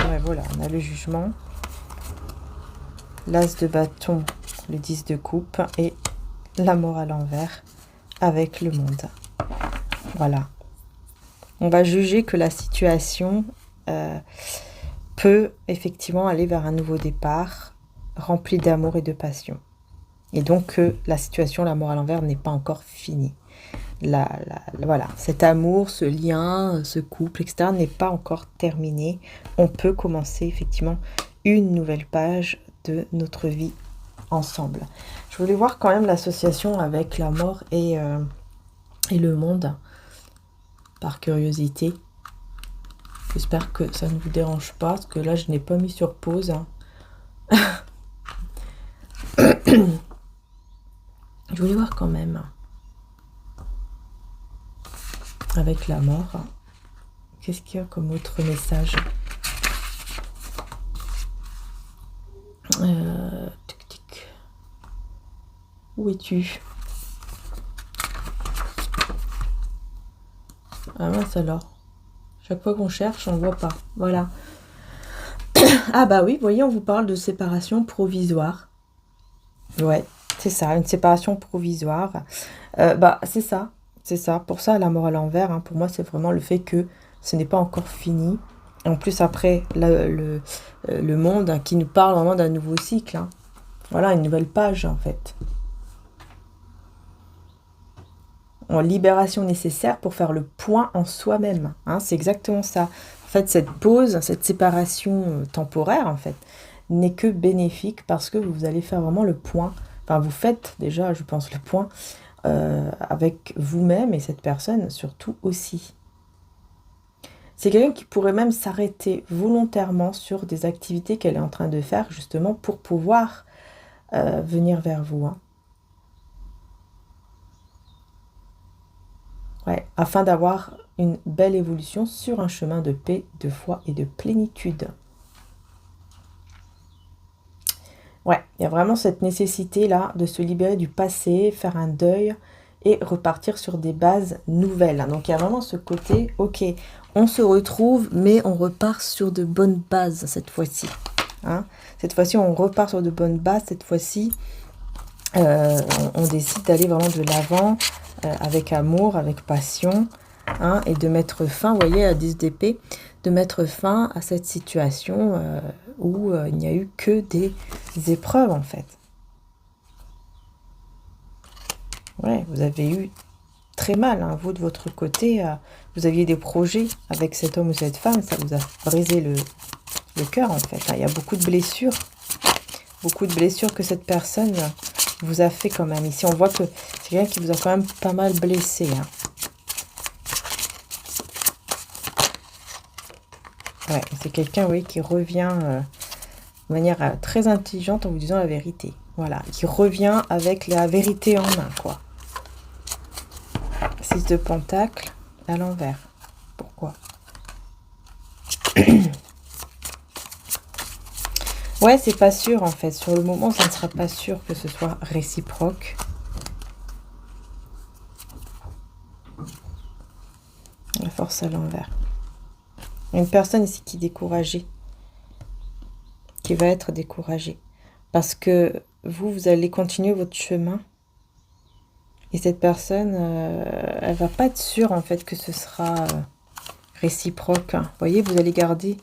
Ouais, voilà, on a le jugement. L'as de bâton, le 10 de coupe, et la mort à l'envers avec le monde. Voilà. On va juger que la situation peut effectivement aller vers un nouveau départ, rempli d'amour et de passion. Et donc que la situation, la mort à l'envers, n'est pas encore finie. Voilà, cet amour, ce lien, ce couple, etc. n'est pas encore terminé. On peut commencer effectivement une nouvelle page de notre vie ensemble. Je voulais voir quand même l'association avec la mort et le monde, par curiosité. J'espère que ça ne vous dérange pas, parce que là, je n'ai pas mis sur pause. Hein. Je voulais voir quand même. Avec la mort. Qu'est-ce qu'il y a comme autre message? Tic tic. Où es-tu? Ah mince alors. Chaque fois qu'on cherche, on ne voit pas. Voilà. Ah bah oui, vous voyez, on vous parle de séparation provisoire. Ouais, c'est ça, une séparation provisoire. Bah c'est ça. C'est ça. Pour ça, la mort à l'envers, hein, pour moi, c'est vraiment le fait que ce n'est pas encore fini. En plus, après, le monde hein, qui nous parle vraiment d'un nouveau cycle. Hein. Voilà, une nouvelle page, en fait. En libération nécessaire pour faire le point en soi-même. Hein, c'est exactement ça. En fait, cette pause, cette séparation temporaire, en fait, n'est que bénéfique parce que vous allez faire vraiment le point. Enfin, vous faites déjà, je pense, le point avec vous-même et cette personne surtout aussi. C'est quelqu'un qui pourrait même s'arrêter volontairement sur des activités qu'elle est en train de faire justement pour pouvoir venir vers vous. Hein. Ouais, afin d'avoir une belle évolution sur un chemin de paix, de foi et de plénitude. Ouais, il y a vraiment cette nécessité-là de se libérer du passé, faire un deuil et repartir sur des bases nouvelles. Donc il y a vraiment ce côté, ok, on se retrouve, mais on repart sur de bonnes bases cette fois-ci. Hein. Cette fois-ci, on repart sur de bonnes bases. Cette fois-ci, on décide d'aller vraiment de l'avant avec amour, avec passion, hein, et de mettre fin, vous voyez, à 10 d'épée, de mettre fin à cette situation où il n'y a eu que des épreuves, en fait. Ouais, vous avez eu très mal, hein, vous, de votre côté, vous aviez des projets avec cet homme ou cette femme, ça vous a brisé le cœur, en fait. Hein. Il y a beaucoup de blessures que cette personne vous a fait quand même. Ici, on voit que c'est quelqu'un qui vous a quand même pas mal blessé. Hein. Ouais, c'est quelqu'un, oui, qui revient de manière très intelligente en vous disant la vérité. Voilà, qui revient avec la vérité en main, quoi. 6 de pentacle à l'envers. Pourquoi? Ouais, c'est pas sûr, en fait. Sur le moment, ça ne sera pas sûr que ce soit réciproque. La force à l'envers. Une personne ici qui est découragée. Qui va être découragée. Parce que vous allez continuer votre chemin. Et cette personne, elle va pas être sûre, en fait, que ce sera réciproque. Hein. Vous voyez, vous allez garder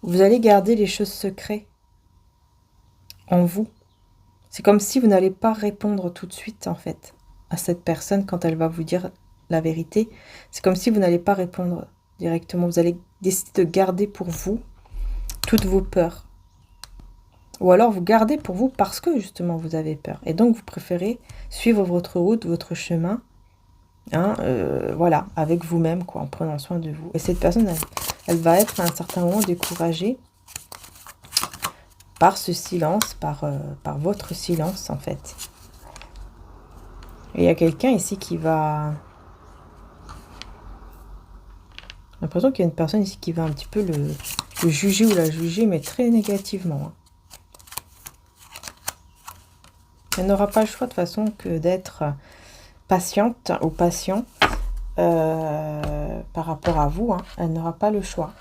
Vous allez garder les choses secrètes en vous. C'est comme si vous n'allez pas répondre tout de suite, en fait, à cette personne quand elle va vous dire la vérité. C'est comme si vous n'allez pas répondre directement. Vous allez décider de garder pour vous toutes vos peurs. Ou alors vous gardez pour vous parce que justement vous avez peur. Et donc vous préférez suivre votre route, votre chemin, hein, voilà, avec vous-même, quoi, en prenant soin de vous. Et cette personne, elle va être à un certain moment découragée par ce silence, par votre silence en fait. Et il y a quelqu'un ici qui va... J'ai l'impression qu'il y a une personne ici qui va un petit peu le juger ou la juger, mais très négativement, hein. Elle n'aura pas le choix de façon que d'être patiente ou patient par rapport à vous, hein. Elle n'aura pas le choix.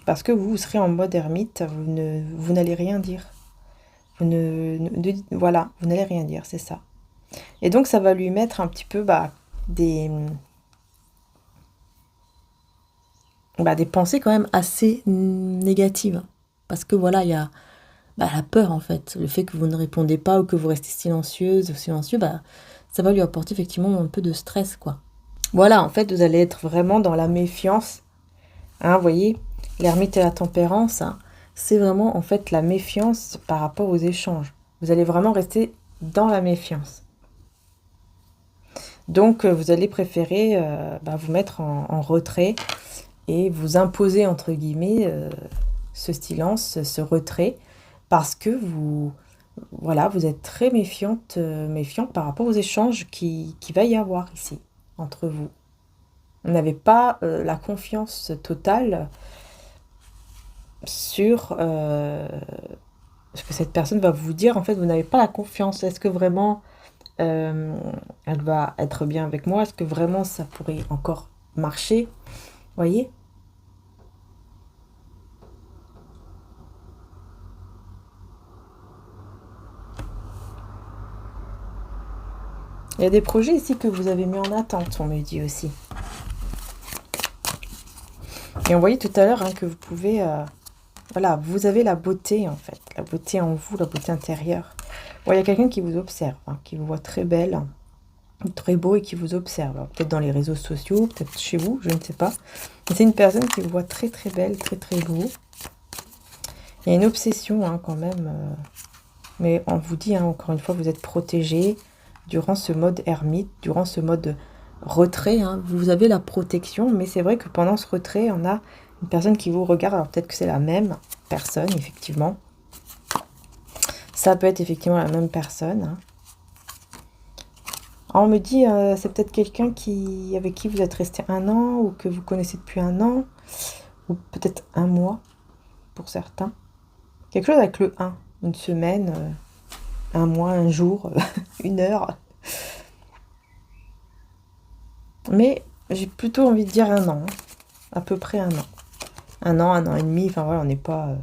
Parce que vous serez en mode ermite, vous n'allez rien dire. Voilà, vous n'allez rien dire, c'est ça. Et donc ça va lui mettre un petit peu des pensées quand même assez négatives. Parce que voilà, il y a la peur en fait. Le fait que vous ne répondez pas ou que vous restez silencieuse ou silencieux, ça va lui apporter effectivement un peu de stress, quoi. Voilà, en fait, vous allez être vraiment dans la méfiance. Hein, vous voyez, l'ermite et la tempérance, hein, c'est vraiment en fait la méfiance par rapport aux échanges. Vous allez vraiment rester dans la méfiance. Donc, vous allez préférer vous mettre en retrait et vous imposer, entre guillemets, ce silence, ce retrait, parce que vous êtes très méfiant par rapport aux échanges qui va y avoir ici, entre vous. Vous n'avez pas la confiance totale sur ce que cette personne va vous dire. En fait, vous n'avez pas la confiance. Est-ce que vraiment elle va être bien avec moi? Est-ce que vraiment ça pourrait encore marcher? Voyez? Il y a des projets ici que vous avez mis en attente, on me dit aussi. Et on voyait tout à l'heure que vous pouvez... voilà, vous avez la beauté en fait. La beauté en vous, la beauté intérieure. Bon, il y a quelqu'un qui vous observe, qui vous voit très belle, très beau et qui vous observe. Peut-être dans les réseaux sociaux, peut-être chez vous, je ne sais pas. Mais c'est une personne qui vous voit très très belle, très très beau. Il y a une obsession quand même. Mais on vous dit, encore une fois, vous êtes protégé durant ce mode ermite, durant ce mode retrait. Vous avez la protection, mais c'est vrai que pendant ce retrait, on a une personne qui vous regarde. Alors peut-être que c'est la même personne, effectivement. Ça peut être effectivement la même personne. Alors, on me dit, c'est peut-être quelqu'un avec qui vous êtes resté 1 an, ou que vous connaissez depuis 1 an, ou peut-être 1 mois, pour certains. Quelque chose avec le 1, une semaine, 1 mois, 1 jour, 1 heure. Mais j'ai plutôt envie de dire 1 an, à peu près 1 an. 1 an, 1 an et demi, enfin voilà, on n'est pas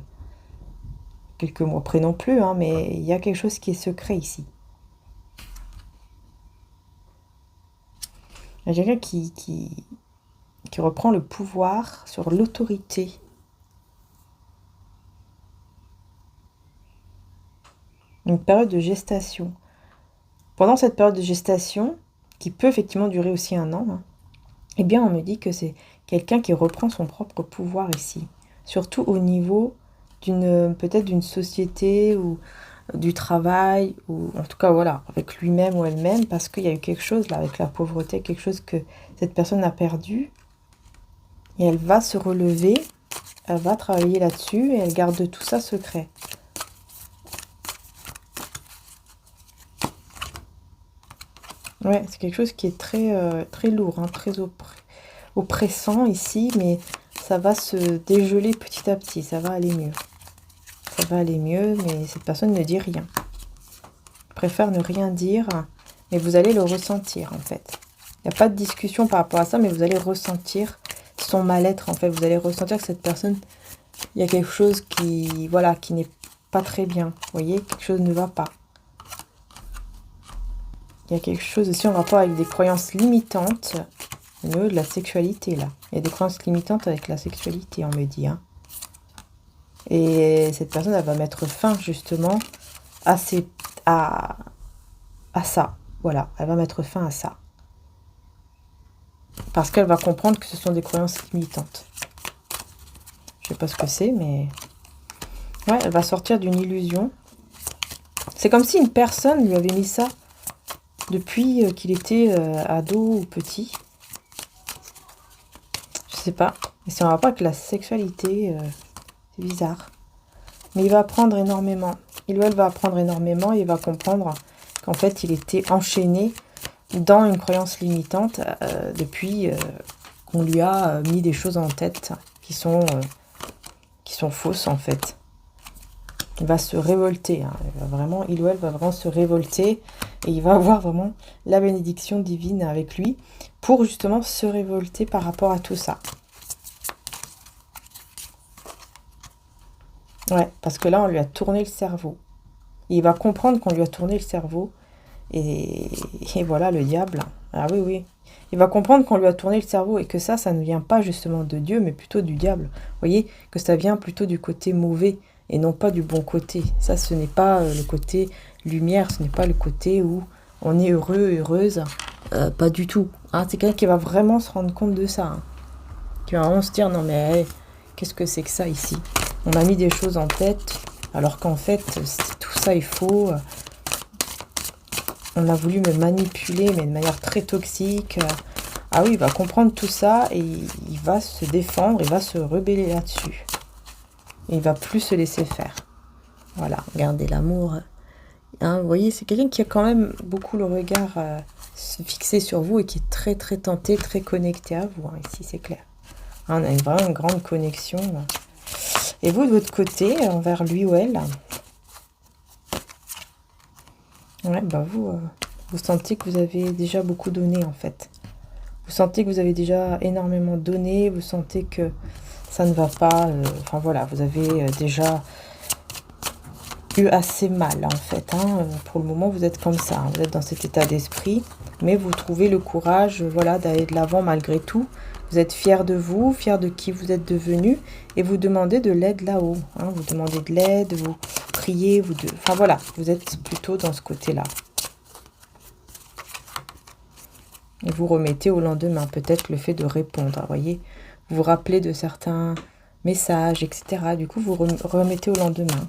quelques mois près non plus, mais il y a quelque chose qui est secret ici. Il y a quelqu'un qui reprend le pouvoir sur l'autorité. Une période de gestation. Pendant cette période de gestation, qui peut effectivement durer aussi 1 an, eh bien on me dit que c'est quelqu'un qui reprend son propre pouvoir ici. Surtout au niveau peut-être d'une société ou du travail, ou en tout cas voilà, avec lui-même ou elle-même, parce qu'il y a eu quelque chose là avec la pauvreté, quelque chose que cette personne a perdu, et elle va se relever, elle va travailler là-dessus, et elle garde tout ça secret. Ouais, c'est quelque chose qui est très, très lourd, très oppressant ici, mais ça va se dégeler petit à petit, ça va aller mieux. Ça va aller mieux, mais cette personne ne dit rien. Préfère ne rien dire, mais vous allez le ressentir en fait. Il n'y a pas de discussion par rapport à ça, mais vous allez ressentir son mal-être en fait. Vous allez ressentir que cette personne, il y a quelque chose qui n'est pas très bien. Vous voyez, quelque chose ne va pas. Il y a quelque chose aussi en rapport avec des croyances limitantes. au niveau de la sexualité, là. Il y a des croyances limitantes avec la sexualité, on me dit. Hein. Et cette personne, elle va mettre fin, justement, à ça. Voilà, elle va mettre fin à ça. Parce qu'elle va comprendre que ce sont des croyances limitantes. Je sais pas ce que c'est, mais... Ouais, elle va sortir d'une illusion. C'est comme si une personne lui avait mis ça depuis qu'il était ado ou petit. Je sais pas. Et c'est en rapport avec la sexualité. C'est bizarre. Mais il va apprendre énormément. Il ou elle va apprendre énormément et il va comprendre qu'en fait, il était enchaîné dans une croyance limitante depuis qu'on lui a mis des choses en tête qui sont fausses, en fait. Il va se révolter. Hein. Il ou elle va vraiment se révolter et il va avoir vraiment la bénédiction divine avec lui pour justement se révolter par rapport à tout ça. Ouais, parce que là, on lui a tourné le cerveau. Et il va comprendre qu'on lui a tourné le cerveau. Et voilà, le diable. Ah oui, oui. Il va comprendre qu'on lui a tourné le cerveau et que ça ne vient pas justement de Dieu, mais plutôt du diable. Vous voyez, que ça vient plutôt du côté mauvais et non pas du bon côté. Ça, ce n'est pas le côté lumière, ce n'est pas le côté où on est heureux, heureuse. Pas du tout. Hein, c'est quelqu'un qui va vraiment se rendre compte de ça. Hein. Qui va vraiment se dire, non mais hey, qu'est-ce que c'est que ça ici? On m'a mis des choses en tête, alors qu'en fait, tout ça est faux. On a voulu me manipuler, mais de manière très toxique. Ah oui, il va comprendre tout ça et il va se défendre, il va se rebeller là-dessus. Et il va plus se laisser faire. Voilà, regardez l'amour. Hein, vous voyez, c'est quelqu'un qui a quand même beaucoup le regard fixé sur vous et qui est très très tenté, très connecté à vous. Hein, ici, c'est clair. Hein, on a vraiment une grande connexion. Et vous, de votre côté, envers lui ou elle, ouais, bah vous sentez que vous avez déjà beaucoup donné, en fait. Vous sentez que vous avez déjà énormément donné, vous sentez que ça ne va pas. Enfin voilà, vous avez déjà eu assez mal, en fait. Hein. Pour le moment, vous êtes comme ça, hein. Vous êtes dans cet état d'esprit, mais vous trouvez le courage, voilà, d'aller de l'avant malgré tout. Vous êtes fier de vous, fier de qui vous êtes devenu, et vous demandez de l'aide là-haut. Hein. Vous demandez de l'aide, vous priez, enfin voilà, vous êtes plutôt dans ce côté-là. Et vous remettez au lendemain, peut-être le fait de répondre, vous voyez. Vous vous rappelez de certains messages, etc. Du coup, vous remettez au lendemain.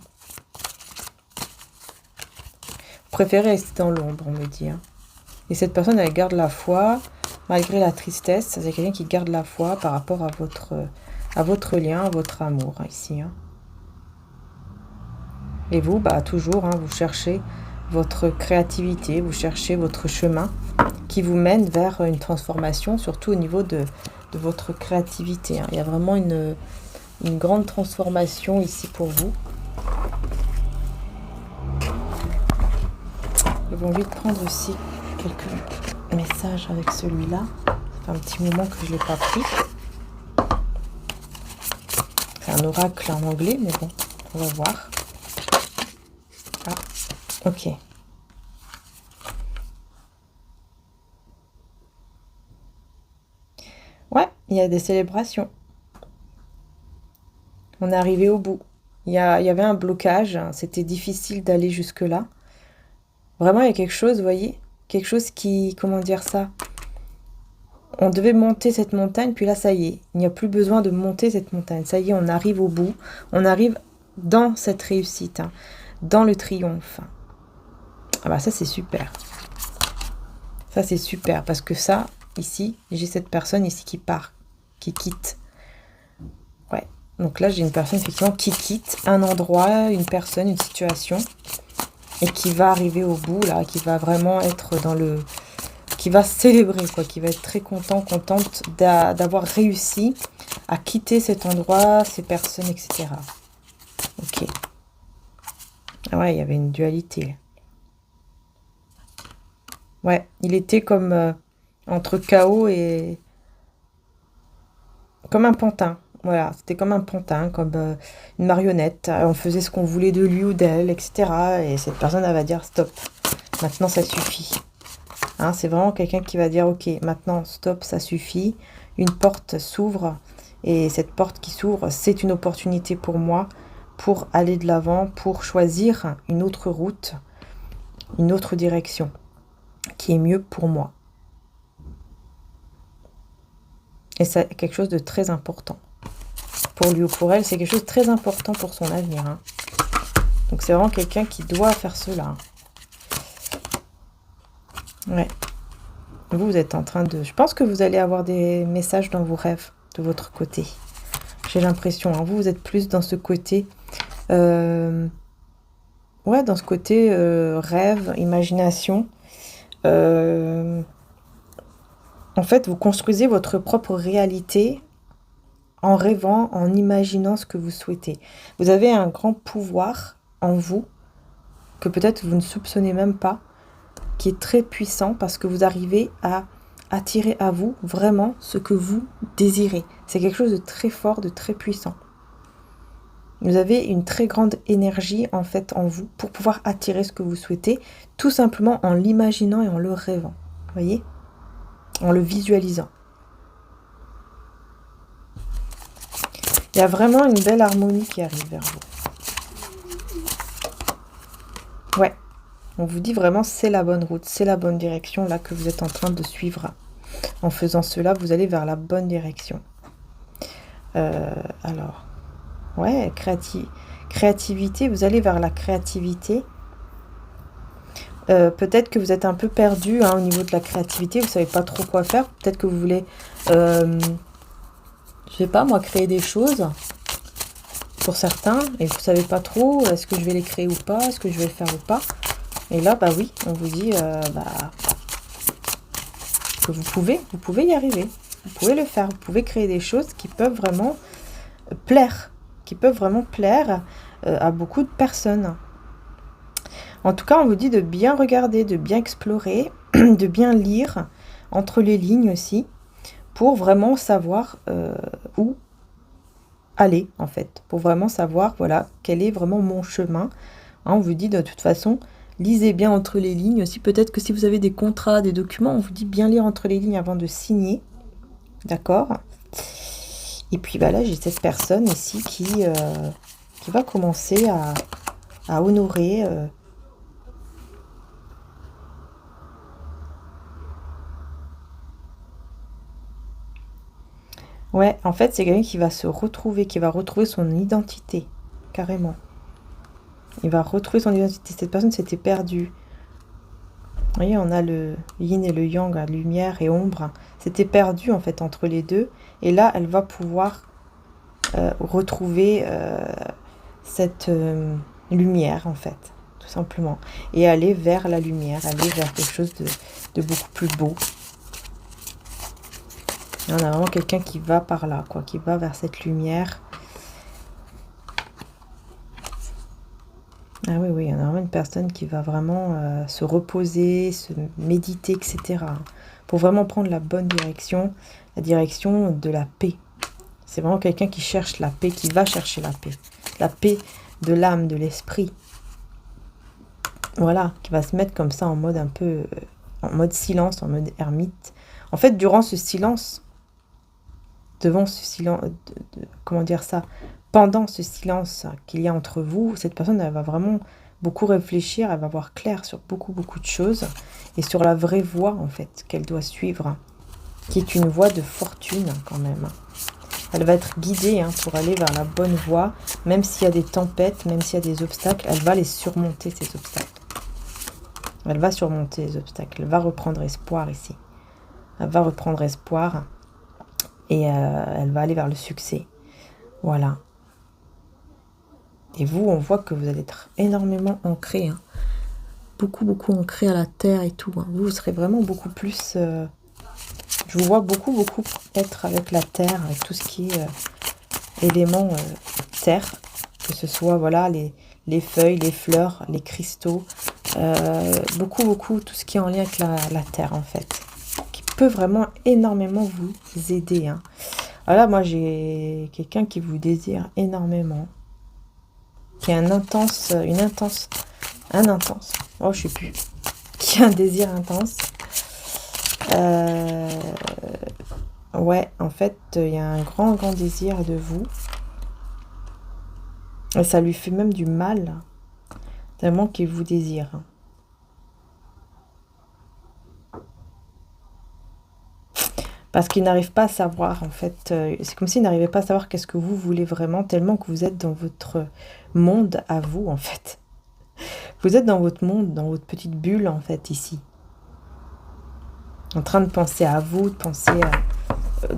Vous préférez rester dans l'ombre, on me dit. Hein. Et cette personne, elle garde la foi, malgré la tristesse. C'est quelqu'un qui garde la foi par rapport à votre lien, à votre amour, hein, ici. Hein. Et vous, bah, toujours, hein, vous cherchez votre créativité, vous cherchez votre chemin qui vous mène vers une transformation, surtout au niveau de votre créativité. Hein. Il y a vraiment une grande transformation ici pour vous. J'ai envie de prendre aussi quelques messages avec celui-là. Ça fait un petit moment que je ne l'ai pas pris. C'est un oracle en anglais, mais bon, on va voir. Ah, ok. Ouais, il y a des célébrations. On est arrivé au bout. Il y avait un blocage, hein, c'était difficile d'aller jusque-là. Vraiment, il y a quelque chose, vous voyez, quelque chose qui, comment dire ça, on devait monter cette montagne, puis là, ça y est, il n'y a plus besoin de monter cette montagne. Ça y est, on arrive au bout, on arrive dans cette réussite, hein, dans le triomphe. Ah bah ça, c'est super. Ça, c'est super, parce que ça, ici, j'ai cette personne ici qui part, qui quitte. Ouais, donc là, j'ai une personne, effectivement, qui quitte un endroit, une personne, une situation, et qui va arriver au bout, là, qui va vraiment être dans le... qui va célébrer, quoi, qui va être très contente d'avoir réussi à quitter cet endroit, ces personnes, etc. Ok. Ah ouais, il y avait une dualité. Ouais, il était comme entre chaos et... comme un pantin. Voilà, c'était comme un pantin, comme une marionnette. On faisait ce qu'on voulait de lui ou d'elle, etc. Et cette personne, elle va dire stop. Maintenant, ça suffit. Hein, c'est vraiment quelqu'un qui va dire, ok, maintenant, stop, ça suffit. Une porte s'ouvre. Et cette porte qui s'ouvre, c'est une opportunité pour moi pour aller de l'avant, pour choisir une autre route, une autre direction qui est mieux pour moi. Et c'est quelque chose de très important. Pour lui ou pour elle, c'est quelque chose de très important pour son avenir. Hein. Donc c'est vraiment quelqu'un qui doit faire cela. Ouais. Vous êtes en train de... Je pense que vous allez avoir des messages dans vos rêves de votre côté. J'ai l'impression. Hein. Vous êtes plus dans ce côté... Ouais, dans ce côté rêve, imagination. En fait, vous construisez votre propre réalité en rêvant, en imaginant ce que vous souhaitez. Vous avez un grand pouvoir en vous que peut-être vous ne soupçonnez même pas, qui est très puissant parce que vous arrivez à attirer à vous vraiment ce que vous désirez. C'est quelque chose de très fort, de très puissant. Vous avez une très grande énergie en fait en vous pour pouvoir attirer ce que vous souhaitez, tout simplement en l'imaginant et en le rêvant. Vous voyez ? En le visualisant. Il y a vraiment une belle harmonie qui arrive vers vous. Ouais. On vous dit vraiment c'est la bonne route, c'est la bonne direction là que vous êtes en train de suivre. En faisant cela, vous allez vers la bonne direction. Alors, ouais, créativité, vous allez vers la créativité. Peut-être que vous êtes un peu perdu hein, au niveau de la créativité, vous ne savez pas trop quoi faire. Peut-être que vous voulez, je sais pas moi, créer des choses pour certains et vous ne savez pas trop, est-ce que je vais les créer ou pas, est-ce que je vais le faire ou pas. Et là, bah oui, on vous dit que vous pouvez y arriver. Vous pouvez le faire. Vous pouvez créer des choses qui peuvent vraiment plaire. À beaucoup de personnes. En tout cas, on vous dit de bien regarder, de bien explorer, de bien lire entre les lignes aussi, pour vraiment savoir où aller, en fait. Pour vraiment savoir, voilà, quel est vraiment mon chemin. Hein, on vous dit de toute façon... Lisez bien entre les lignes aussi. Peut-être que si vous avez des contrats, des documents, on vous dit bien lire entre les lignes avant de signer. D'accord ? Et puis bah là, j'ai cette personne ici qui va commencer à honorer. Ouais, en fait, c'est quelqu'un qui va se retrouver, qui va retrouver son identité, carrément. Il va retrouver son identité. Cette personne s'était perdue. Vous voyez, on a le yin et le yang, la lumière et ombre. C'était perdu en fait entre les deux. Et là, elle va pouvoir retrouver cette lumière en fait, tout simplement. Et aller vers la lumière, aller vers quelque chose de beaucoup plus beau. Et on a vraiment quelqu'un qui va par là, quoi, qui va vers cette lumière. Ah oui, il y en a vraiment une personne qui va vraiment se reposer, se méditer, etc. Pour vraiment prendre la bonne direction, la direction de la paix. C'est vraiment quelqu'un qui cherche la paix, qui va chercher la paix de l'âme, de l'esprit. Voilà, qui va se mettre comme ça en mode un peu, en mode silence, en mode ermite. En fait, durant ce silence, devant ce silence, comment dire ça, pendant ce silence qu'il y a entre vous, cette personne, elle va vraiment beaucoup réfléchir, elle va voir clair sur beaucoup de choses et sur la vraie voie, en fait, qu'elle doit suivre, qui est une voie de fortune, quand même. Elle va être guidée pour aller vers la bonne voie, même s'il y a des tempêtes, même s'il y a des obstacles, elle va les surmonter, ces obstacles. Elle va surmonter les obstacles, elle va reprendre espoir ici. Elle va reprendre espoir et elle va aller vers le succès. Voilà. Et vous, on voit que vous allez être énormément ancré. Hein. Beaucoup ancré à la terre et tout. Hein. Vous serez vraiment beaucoup plus... je vous vois beaucoup être avec la terre, avec tout ce qui est élément terre. Que ce soit voilà, les feuilles, les fleurs, les cristaux. Beaucoup tout ce qui est en lien avec la terre en fait. Qui peut vraiment énormément vous aider. Hein. Voilà, moi j'ai quelqu'un qui vous désire énormément. Qui a un intense, oh je sais plus, qui a un désir intense. Euh, ouais, en fait, il y a un grand, grand désir de vous. Et ça lui fait même du mal, tellement qu'il vous désire. Parce qu'il n'arrive pas à savoir, en fait. C'est comme s'il n'arrivait pas à savoir qu'est-ce que vous voulez vraiment, tellement que vous êtes dans votre monde à vous, en fait. Vous êtes dans votre monde, dans votre petite bulle, en fait, ici. En train de penser à vous, de penser à...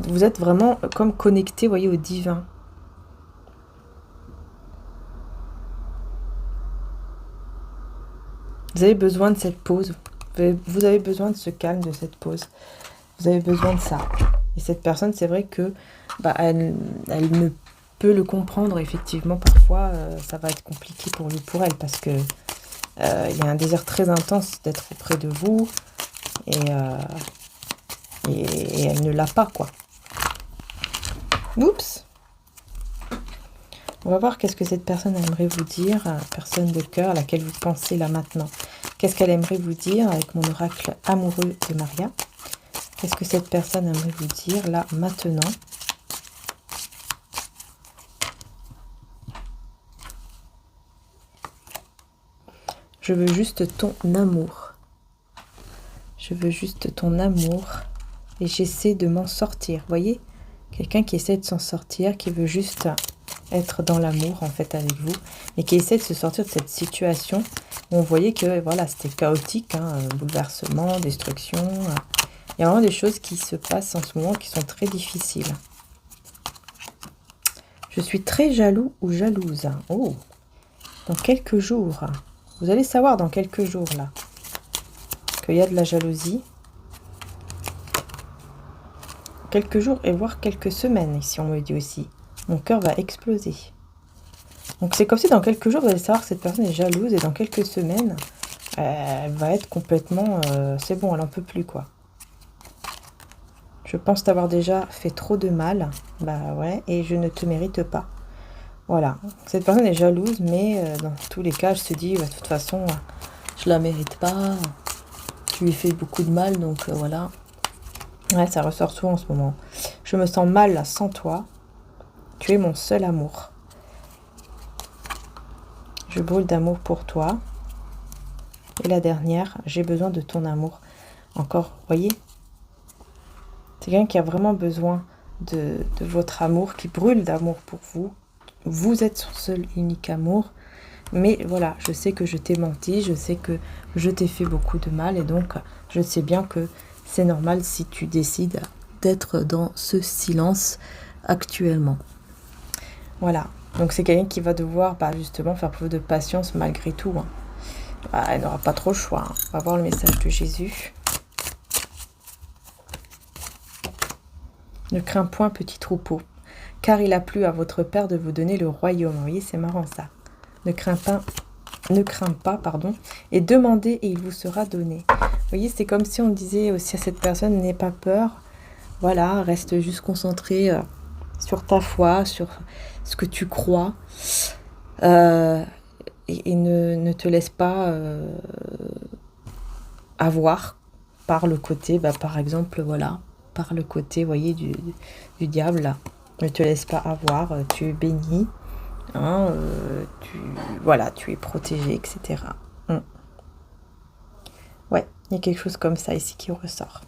Vous êtes vraiment comme connecté, vous voyez, au divin. Vous avez besoin de cette pause. Vous avez besoin de ce calme, de cette pause. Vous avez besoin de ça. Et cette personne, c'est vrai que elle ne peut le comprendre. Effectivement, parfois, ça va être compliqué pour lui, pour elle, parce que il y a un désir très intense d'être auprès de vous. Et elle ne l'a pas, quoi. Oups! On va voir qu'est-ce que cette personne aimerait vous dire, personne de cœur à laquelle vous pensez là maintenant. Qu'est-ce qu'elle aimerait vous dire avec mon oracle amoureux de Maria? Qu'est-ce que cette personne aimerait vous dire là maintenant? Je veux juste ton amour. Je veux juste ton amour. Et j'essaie de m'en sortir. Vous voyez? Quelqu'un qui essaie de s'en sortir, qui veut juste être dans l'amour en fait avec vous, et qui essaie de se sortir de cette situation où on voyait que voilà, c'était chaotique, hein, bouleversement, destruction. Il y a vraiment des choses qui se passent en ce moment qui sont très difficiles. Je suis très jaloux ou jalouse. Oh, dans quelques jours. Vous allez savoir dans quelques jours là qu'il y a de la jalousie. Quelques jours et voire quelques semaines, ici on me dit aussi. Mon cœur va exploser. Donc c'est comme si dans quelques jours, vous allez savoir que cette personne est jalouse et dans quelques semaines, elle va être complètement... c'est bon, elle n'en peut plus, quoi. Je pense t'avoir déjà fait trop de mal. Bah ouais, et je ne te mérite pas. Voilà. Cette personne est jalouse, mais dans tous les cas, elle se dit, de toute façon, je la mérite pas. Tu lui fais beaucoup de mal, donc voilà. Ouais, ça ressort souvent en ce moment. Je me sens mal sans toi. Tu es mon seul amour. Je brûle d'amour pour toi. Et la dernière, j'ai besoin de ton amour. Encore, voyez? C'est quelqu'un qui a vraiment besoin de votre amour, qui brûle d'amour pour vous. Vous êtes son seul unique amour. Mais voilà, je sais que je t'ai menti, je sais que je t'ai fait beaucoup de mal. Et donc, je sais bien que c'est normal si tu décides d'être dans ce silence actuellement. Voilà. Donc c'est quelqu'un qui va devoir justement faire preuve de patience malgré tout. Hein. Elle n'aura pas trop le choix. Hein. On va voir le message de Jésus. Ne crains point, petit troupeau, car il a plu à votre Père de vous donner le royaume. Vous voyez, c'est marrant ça. Ne crains pas, et demandez et il vous sera donné. Vous voyez, c'est comme si on disait aussi à cette personne, n'aie pas peur. Voilà, reste juste concentré sur ta foi, sur ce que tu crois. Et ne te laisse pas avoir par le côté, par exemple, voilà, par le côté, voyez, du diable, là. Ne te laisse pas avoir, tu es béni, hein, tu es protégé, etc. Ouais, il y a quelque chose comme ça ici qui ressort.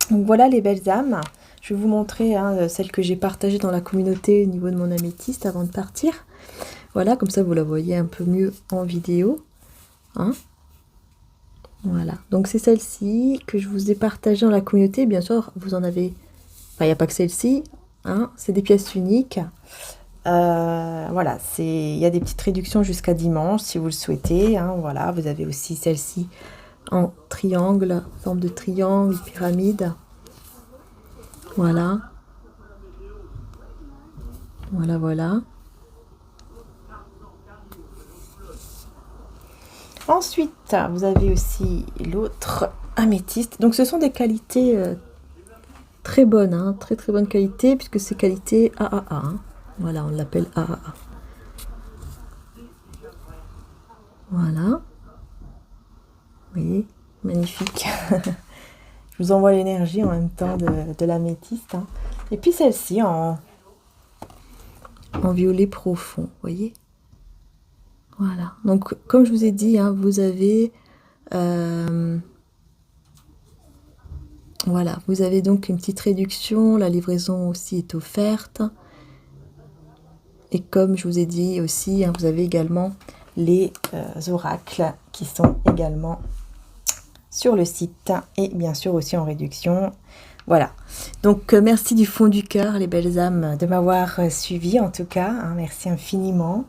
Donc voilà les belles âmes. Je vais vous montrer celle que j'ai partagée dans la communauté au niveau de mon améthyste avant de partir. Voilà, comme ça vous la voyez un peu mieux en vidéo. Hein, voilà, donc c'est celle-ci que je vous ai partagée dans la communauté. Bien sûr, vous en avez... Enfin, il n'y a pas que celle-ci. Hein, c'est des pièces uniques. Voilà, il y a des petites réductions jusqu'à dimanche si vous le souhaitez. Hein, voilà, vous avez aussi celle-ci en triangle, forme de triangle, pyramide. Voilà. Voilà, voilà. Ensuite, vous avez aussi l'autre améthyste. Donc, ce sont des qualités très bonnes, hein, très très bonne qualité, puisque c'est qualité AAA. Hein. Voilà, on l'appelle AAA. Voilà. Vous voyez, magnifique. Je vous envoie l'énergie en même temps de l'améthyste. Hein. Et puis celle-ci en violet profond, vous voyez. Voilà. Donc, comme je vous ai dit, hein, vous avez... voilà, vous avez donc une petite réduction. La livraison aussi est offerte. Et comme je vous ai dit aussi, hein, vous avez également les oracles qui sont également sur le site et bien sûr aussi en réduction. Voilà, donc merci du fond du cœur les belles âmes de m'avoir suivi en tout cas, hein, merci infiniment.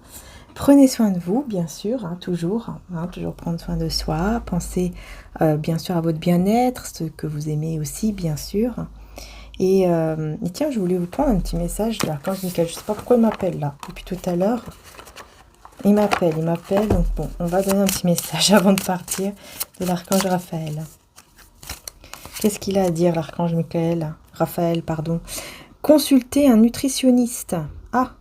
Prenez soin de vous bien sûr, hein, toujours prendre soin de soi, pensez bien sûr à votre bien-être, ce que vous aimez aussi bien sûr. Et tiens, je voulais vous prendre un petit message de l'archange Michael, je ne sais pas pourquoi il m'appelle là, depuis tout à l'heure. Il m'appelle, donc bon, on va donner un petit message avant de partir de l'archange Raphaël. Qu'est-ce qu'il a à dire, l'archange Raphaël, pardon. Consultez un nutritionniste. Ah,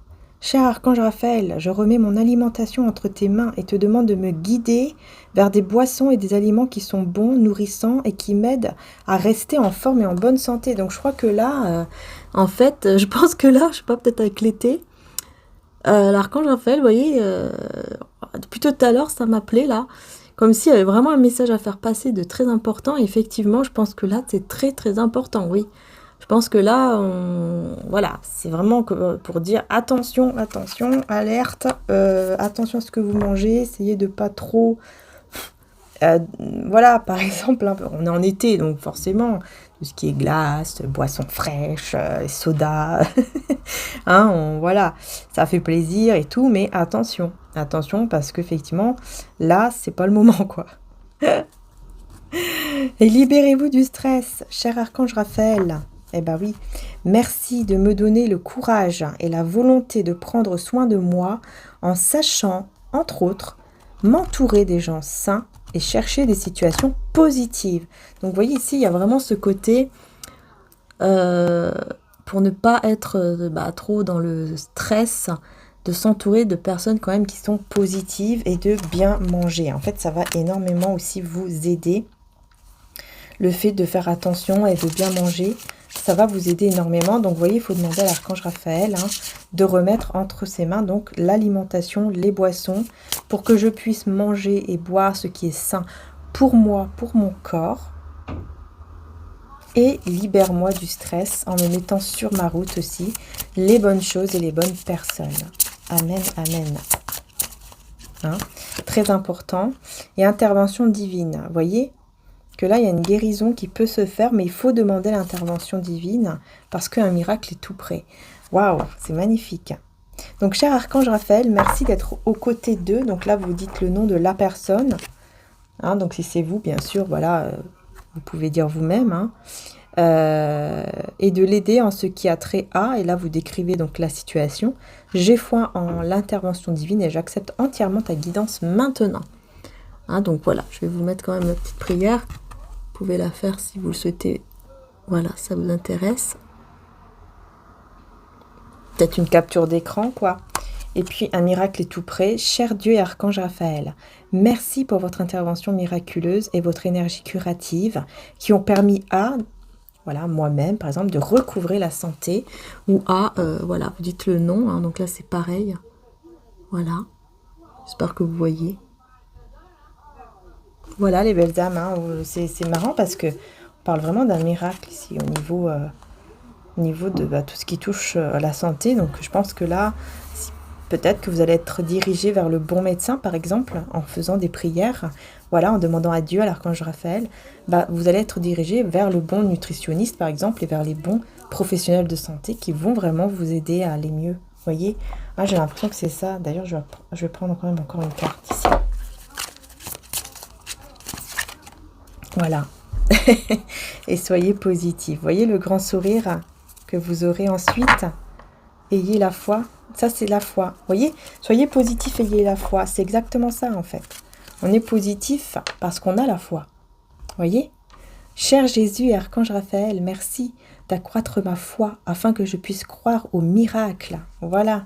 cher archange Raphaël, je remets mon alimentation entre tes mains et te demande de me guider vers des boissons et des aliments qui sont bons, nourrissants et qui m'aident à rester en forme et en bonne santé. Donc je crois que là, en fait, je pense que là, je sais pas, peut-être avec l'été, l'archange Raphaël, vous voyez, depuis tout à l'heure, ça m'appelait là, comme s'il y avait vraiment un message à faire passer de très important. Et effectivement, je pense que là, c'est très très important, oui. Je pense que là, voilà, c'est vraiment pour dire attention, attention, alerte, attention à ce que vous mangez, essayez de pas trop... voilà, par exemple, hein, on est en été, donc forcément, tout ce qui est glace, boissons fraîches, soda, hein, voilà, ça fait plaisir et tout, mais attention, parce qu'effectivement, là, c'est pas le moment, quoi. Et libérez-vous du stress, cher archange Raphaël. Eh ben oui, merci de me donner le courage et la volonté de prendre soin de moi en sachant, entre autres, m'entourer des gens sains et chercher des situations positives. Donc vous voyez ici, il y a vraiment ce côté pour ne pas être trop dans le stress, de s'entourer de personnes quand même qui sont positives et de bien manger. En fait, ça va énormément aussi vous aider. Le fait de faire attention et de bien manger, ça va vous aider énormément. Donc, vous voyez, il faut demander à l'archange Raphaël de remettre entre ses mains donc l'alimentation, les boissons, pour que je puisse manger et boire ce qui est sain pour moi, pour mon corps. Et libère-moi du stress en me mettant sur ma route aussi les bonnes choses et les bonnes personnes. Amen, amen. Hein, très important. Et intervention divine. Vous voyez que là, il y a une guérison qui peut se faire, mais il faut demander l'intervention divine parce qu'un miracle est tout près. Waouh, c'est magnifique. Donc, cher archange Raphaël, merci d'être aux côtés d'eux. Donc là, vous dites le nom de la personne. Hein, donc, si c'est vous, bien sûr, voilà, vous pouvez dire vous-même. Hein. Et de l'aider en ce qui a trait à, et là, vous décrivez donc la situation. J'ai foi en l'intervention divine et j'accepte entièrement ta guidance maintenant. Hein, donc voilà, je vais vous mettre quand même la petite prière. Vous pouvez la faire si vous le souhaitez. Voilà, ça vous intéresse. Peut-être une capture d'écran, quoi. Et puis, un miracle est tout prêt. Cher Dieu et archange Raphaël, merci pour votre intervention miraculeuse et votre énergie curative qui ont permis à, voilà, moi-même, par exemple, de recouvrer la santé ou à, voilà, vous dites le nom. Hein, donc là, c'est pareil. Voilà. J'espère que vous voyez. Voilà les belles âmes, hein. C'est marrant parce que on parle vraiment d'un miracle ici au niveau de tout ce qui touche à la santé. Donc je pense que là, peut-être que vous allez être dirigé vers le bon médecin, par exemple, en faisant des prières, voilà, en demandant à Dieu, à l'archange Raphaël, vous allez être dirigé vers le bon nutritionniste, par exemple, et vers les bons professionnels de santé qui vont vraiment vous aider à aller mieux. Vous voyez, ah, j'ai l'impression que c'est ça. D'ailleurs, je vais prendre quand même encore une carte ici. Voilà. Et soyez positif. Voyez le grand sourire que vous aurez ensuite. Ayez la foi. Ça, c'est la foi. Voyez, soyez positif, ayez la foi. C'est exactement ça, en fait. On est positif parce qu'on a la foi. Voyez ? Cher Jésus et archange Raphaël, merci d'accroître ma foi afin que je puisse croire au miracle. Voilà.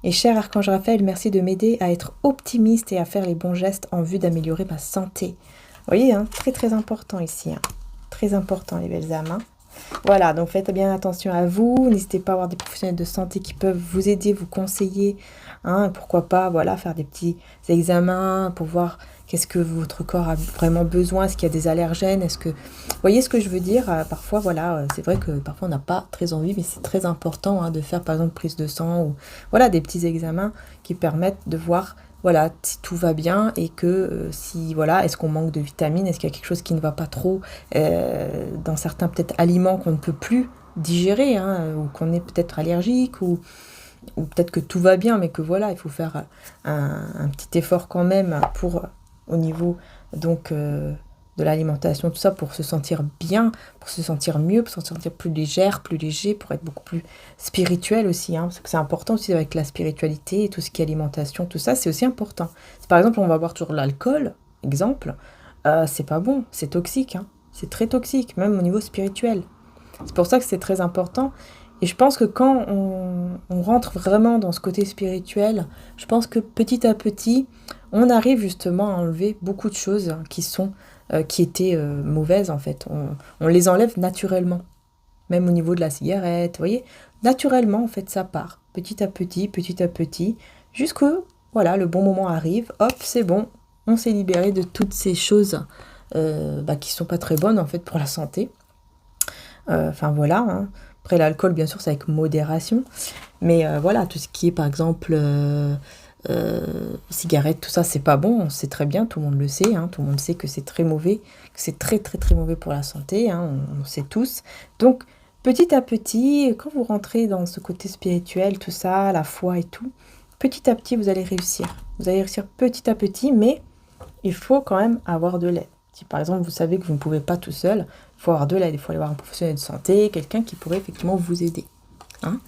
Et cher archange Raphaël, merci de m'aider à être optimiste et à faire les bons gestes en vue d'améliorer ma santé. Vous voyez, hein, très très important ici. Hein. très important, les belles âmes. Hein. Voilà, donc faites bien attention à vous. N'hésitez pas à avoir des professionnels de santé qui peuvent vous aider, vous conseiller. Hein, pourquoi pas, voilà, faire des petits examens pour voir qu'est-ce que votre corps a vraiment besoin. Est-ce qu'il y a des allergènes? Est-ce que... Vous voyez ce que je veux dire? Parfois, voilà, c'est vrai que parfois on n'a pas très envie, mais c'est très important de faire par exemple prise de sang ou voilà, des petits examens qui permettent de voir voilà, si tout va bien et que si, voilà, est-ce qu'on manque de vitamines, est-ce qu'il y a quelque chose qui ne va pas trop dans certains peut-être aliments qu'on ne peut plus digérer, hein, ou qu'on est peut-être allergique, ou peut-être que tout va bien, mais que voilà, il faut faire un petit effort quand même pour, au niveau donc de l'alimentation, tout ça, pour se sentir bien, pour se sentir mieux, pour se sentir plus légère, plus léger, pour être beaucoup plus spirituel aussi, hein, parce que c'est important aussi avec la spiritualité, et tout ce qui est alimentation, tout ça, c'est aussi important. Si par exemple on va boire toujours l'alcool, exemple, c'est pas bon, c'est toxique, hein, c'est très toxique, même au niveau spirituel. C'est pour ça que c'est très important. Et je pense que quand on rentre vraiment dans ce côté spirituel, je pense que petit à petit, on arrive justement à enlever beaucoup de choses qui étaient mauvaises en fait. On les enlève naturellement, même au niveau de la cigarette, vous voyez. Naturellement, en fait, ça part, petit à petit, jusqu'au, voilà, le bon moment arrive, hop, c'est bon, on s'est libéré de toutes ces choses qui sont pas très bonnes en fait pour la santé. Enfin voilà, hein. Après l'alcool, bien sûr, c'est avec modération. Mais voilà, tout ce qui est, par exemple, cigarettes, tout ça, c'est pas bon. On sait très bien, tout le monde le sait. Hein, tout le monde sait que c'est très mauvais, que c'est très, très, très mauvais pour la santé. Hein, on sait tous. Donc, petit à petit, quand vous rentrez dans ce côté spirituel, tout ça, la foi et tout, petit à petit, vous allez réussir. Vous allez réussir petit à petit, mais il faut quand même avoir de l'aide. Si par exemple, vous savez que vous ne pouvez pas tout seul, il faut avoir de l'aide, il faut aller voir un professionnel de santé, quelqu'un qui pourrait effectivement vous aider. Hein,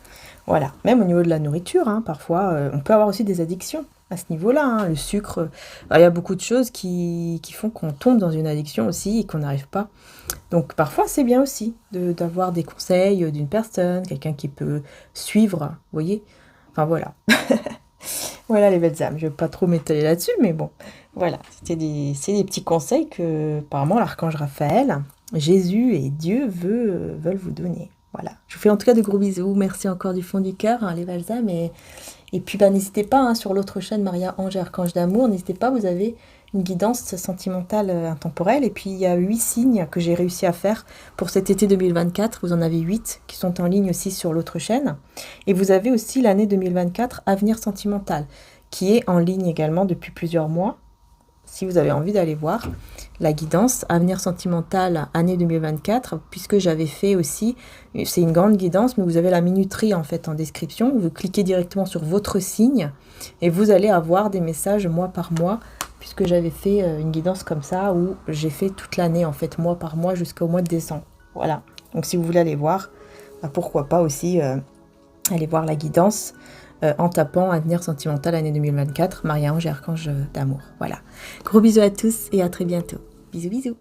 voilà, même au niveau de la nourriture, hein, parfois, on peut avoir aussi des addictions à ce niveau-là. Hein, le sucre, il y a beaucoup de choses qui font qu'on tombe dans une addiction aussi et qu'on n'arrive pas. Donc parfois, c'est bien aussi d'avoir des conseils d'une personne, quelqu'un qui peut suivre, vous voyez. Enfin voilà. Voilà les belles âmes, je ne vais pas trop m'étaler là-dessus, mais bon, voilà, c'est des petits conseils que, apparemment, l'archange Raphaël, Jésus et Dieu veulent vous donner. Voilà, je vous fais en tout cas de gros bisous, merci encore du fond du cœur, hein, les belles âmes, et puis n'hésitez pas, hein, sur l'autre chaîne Maria Ange et Archange d'amour, n'hésitez pas, vous avez une guidance sentimentale intemporelle, et puis il y a 8 signes que j'ai réussi à faire pour cet été 2024, vous en avez 8 qui sont en ligne aussi sur l'autre chaîne, et vous avez aussi l'année 2024 Avenir sentimental, qui est en ligne également depuis plusieurs mois, si vous avez envie d'aller voir la guidance Avenir sentimental année 2024, puisque j'avais fait aussi, c'est une grande guidance, mais vous avez la minuterie en fait en description, vous cliquez directement sur votre signe, et vous allez avoir des messages mois par mois, puisque j'avais fait une guidance comme ça, où j'ai fait toute l'année en fait, mois par mois, jusqu'au mois de décembre. Voilà, donc si vous voulez aller voir, pourquoi pas aussi aller voir la guidance en tapant Avenir sentimental année 2024, Maria Ange et Archange d'amour. Voilà. Gros bisous à tous et à très bientôt. Bisous bisous.